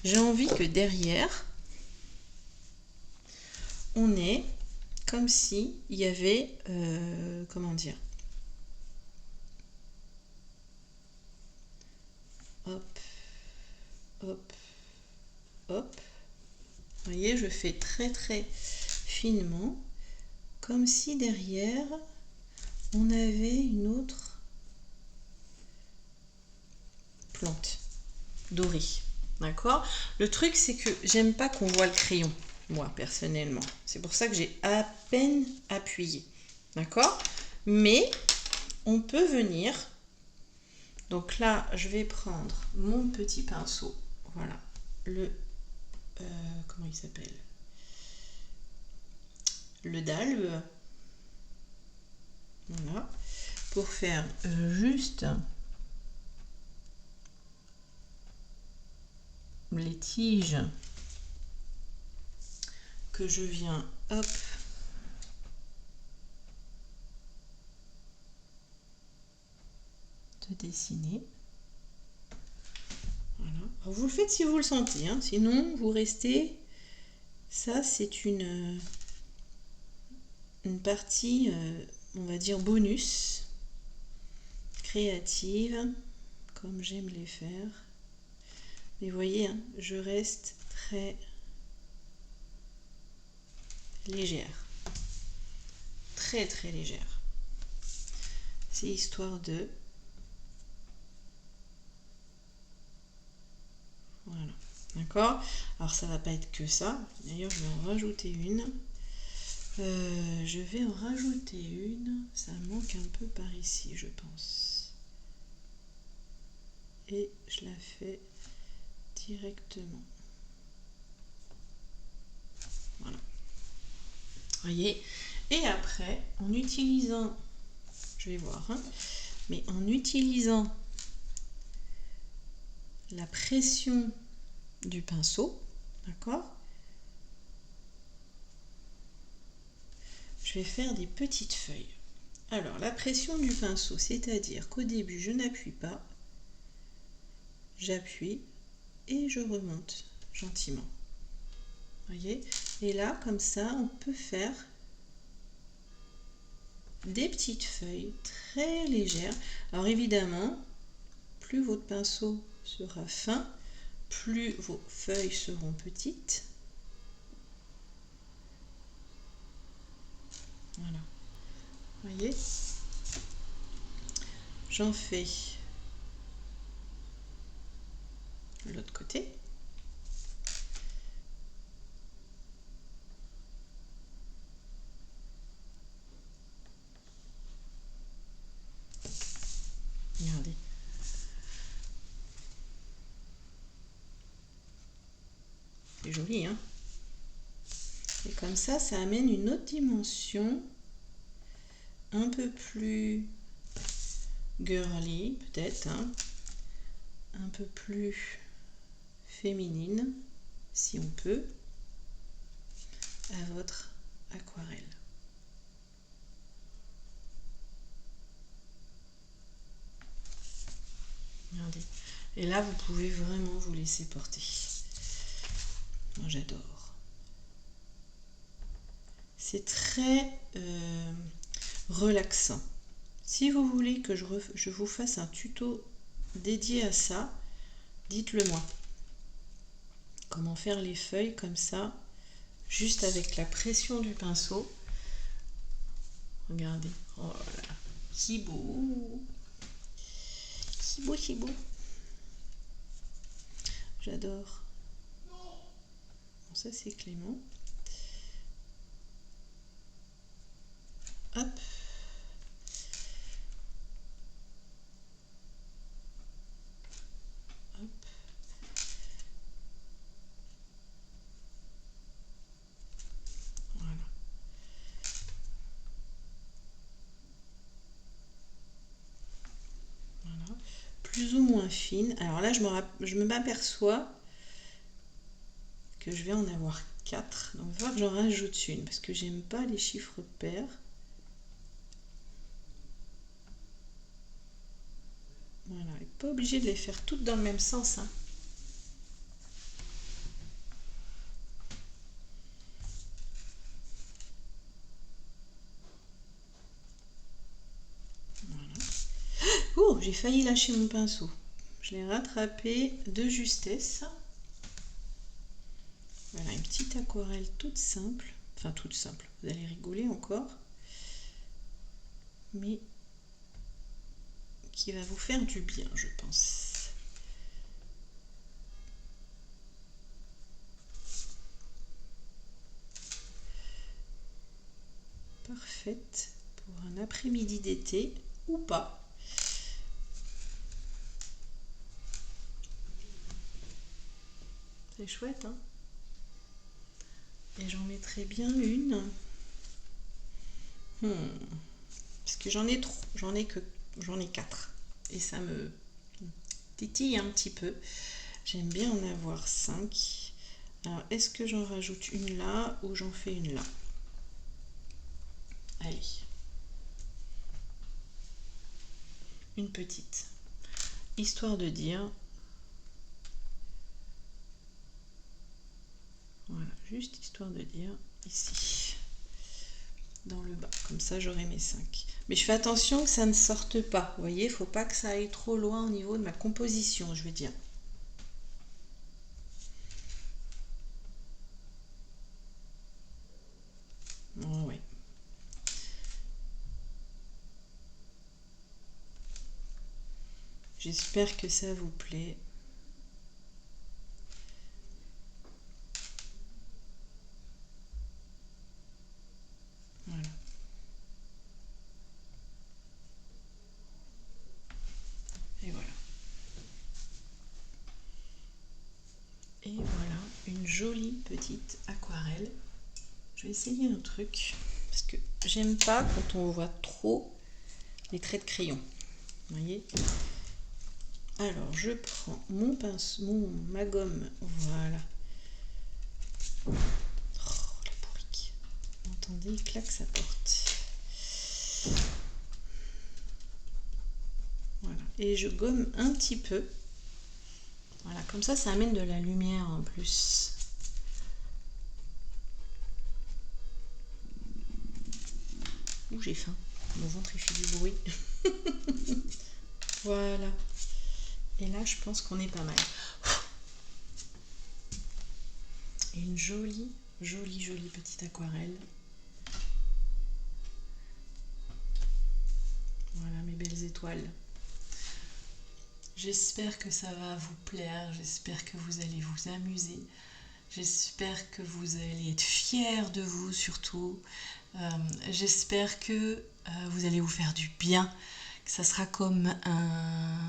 J'ai envie que derrière, on ait comme si il y avait, comment dire, hop, hop, hop. Vous voyez, je fais très très finement, comme si derrière, on avait une autre plante dorée. D'accord? Le truc, c'est que j'aime pas qu'on voit le crayon, moi, personnellement. C'est pour ça que j'ai à peine appuyé. D'accord? Mais on peut venir... Donc là, je vais prendre mon petit pinceau. Voilà. Comment il s'appelle? Le Dalbe. Voilà. Pour faire juste les tiges que je viens, hop, de dessiner. Voilà. Alors vous le faites si vous le sentez, hein. Sinon vous restez. Ça c'est une partie, on va dire bonus, créative, comme j'aime les faire. Mais vous voyez, hein, je reste très légère, très très légère. C'est histoire de... Voilà, d'accord. Alors ça va pas être que ça. D'ailleurs, je vais en rajouter une. Je vais en rajouter une. Ça manque un peu par ici, je pense. Et je la fais directement. Voilà. Voyez. Et après, en utilisant, je vais voir, hein, mais en utilisant la pression du pinceau, d'accord, je vais faire des petites feuilles. Alors, la pression du pinceau, c'est-à-dire qu'au début, je n'appuie pas, j'appuie et je remonte gentiment. Voyez? Et là, comme ça, on peut faire des petites feuilles très légères. Alors évidemment, plus votre pinceau sera fin, plus vos feuilles seront petites. Voilà. Voyez? J'en fais l'autre côté. Regardez. C'est joli, hein? Et comme ça amène une autre dimension, un peu plus girly, peut-être, hein? Un peu plus féminine, si on peut, à votre aquarelle. Regardez. Et là, vous pouvez vraiment vous laisser porter. Moi, j'adore. C'est très relaxant. Si vous voulez que je vous fasse un tuto dédié à ça, dites-le moi. Comment faire les feuilles comme ça, juste avec la pression du pinceau. Regardez. Oh là là. Si beau. Si beau, si beau. J'adore. Bon, ça c'est Clément. Hop. Hop. Voilà. Voilà. Plus ou moins fine. Alors là, je m'aperçois que je vais en avoir 4. Donc, il va falloir que j'en rajoute une parce que j'aime pas les chiffres pairs. Voilà, et pas obligé de les faire toutes dans le même sens, hein. Voilà. Oh, j'ai failli lâcher mon pinceau. Je l'ai rattrapé de justesse. Voilà, une petite aquarelle toute simple. Enfin, toute simple. Vous allez rigoler encore. Mais qui va vous faire du bien, je pense. Parfaite pour un après-midi d'été ou pas. C'est chouette, hein? Et j'en mettrai bien une. Parce que j'en ai trop, j'en ai 4. Et ça me titille un petit peu. J'aime bien en avoir 5. Alors, est-ce que j'en rajoute une là ou j'en fais une là? Allez. Une petite. Histoire de dire. Voilà, juste histoire de dire ici. Dans le bas. Comme ça, j'aurai mes 5. Mais je fais attention que ça ne sorte pas. Vous voyez, il ne faut pas que ça aille trop loin au niveau de ma composition, je veux dire. Oh, ouais. J'espère que ça vous plaît. une jolie petite aquarelle. Je vais essayer un truc parce que j'aime pas quand on voit trop les traits de crayon. Vous voyez? Alors je prends mon pince, ma gomme, voilà. Oh la bourrique. Vous entendez, il claque sa porte. Voilà. Et je gomme un petit peu. Voilà, comme ça amène de la lumière en plus. Ouh, j'ai faim. Mon ventre il fait du bruit. Voilà. Et là, je pense qu'on est pas mal. Et une jolie petite aquarelle. Voilà mes belles étoiles. J'espère que ça va vous plaire. J'espère que vous allez vous amuser. J'espère que vous allez être fiers de vous surtout. J'espère que vous allez vous faire du bien. Que ça sera comme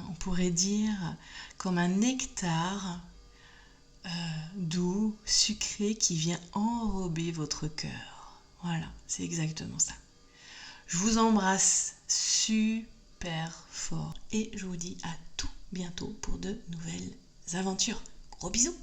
on pourrait dire, comme un nectar doux, sucré qui vient enrober votre cœur. Voilà, c'est exactement ça. Je vous embrasse super fort et je vous dis à tout bientôt pour de nouvelles aventures. Gros bisous!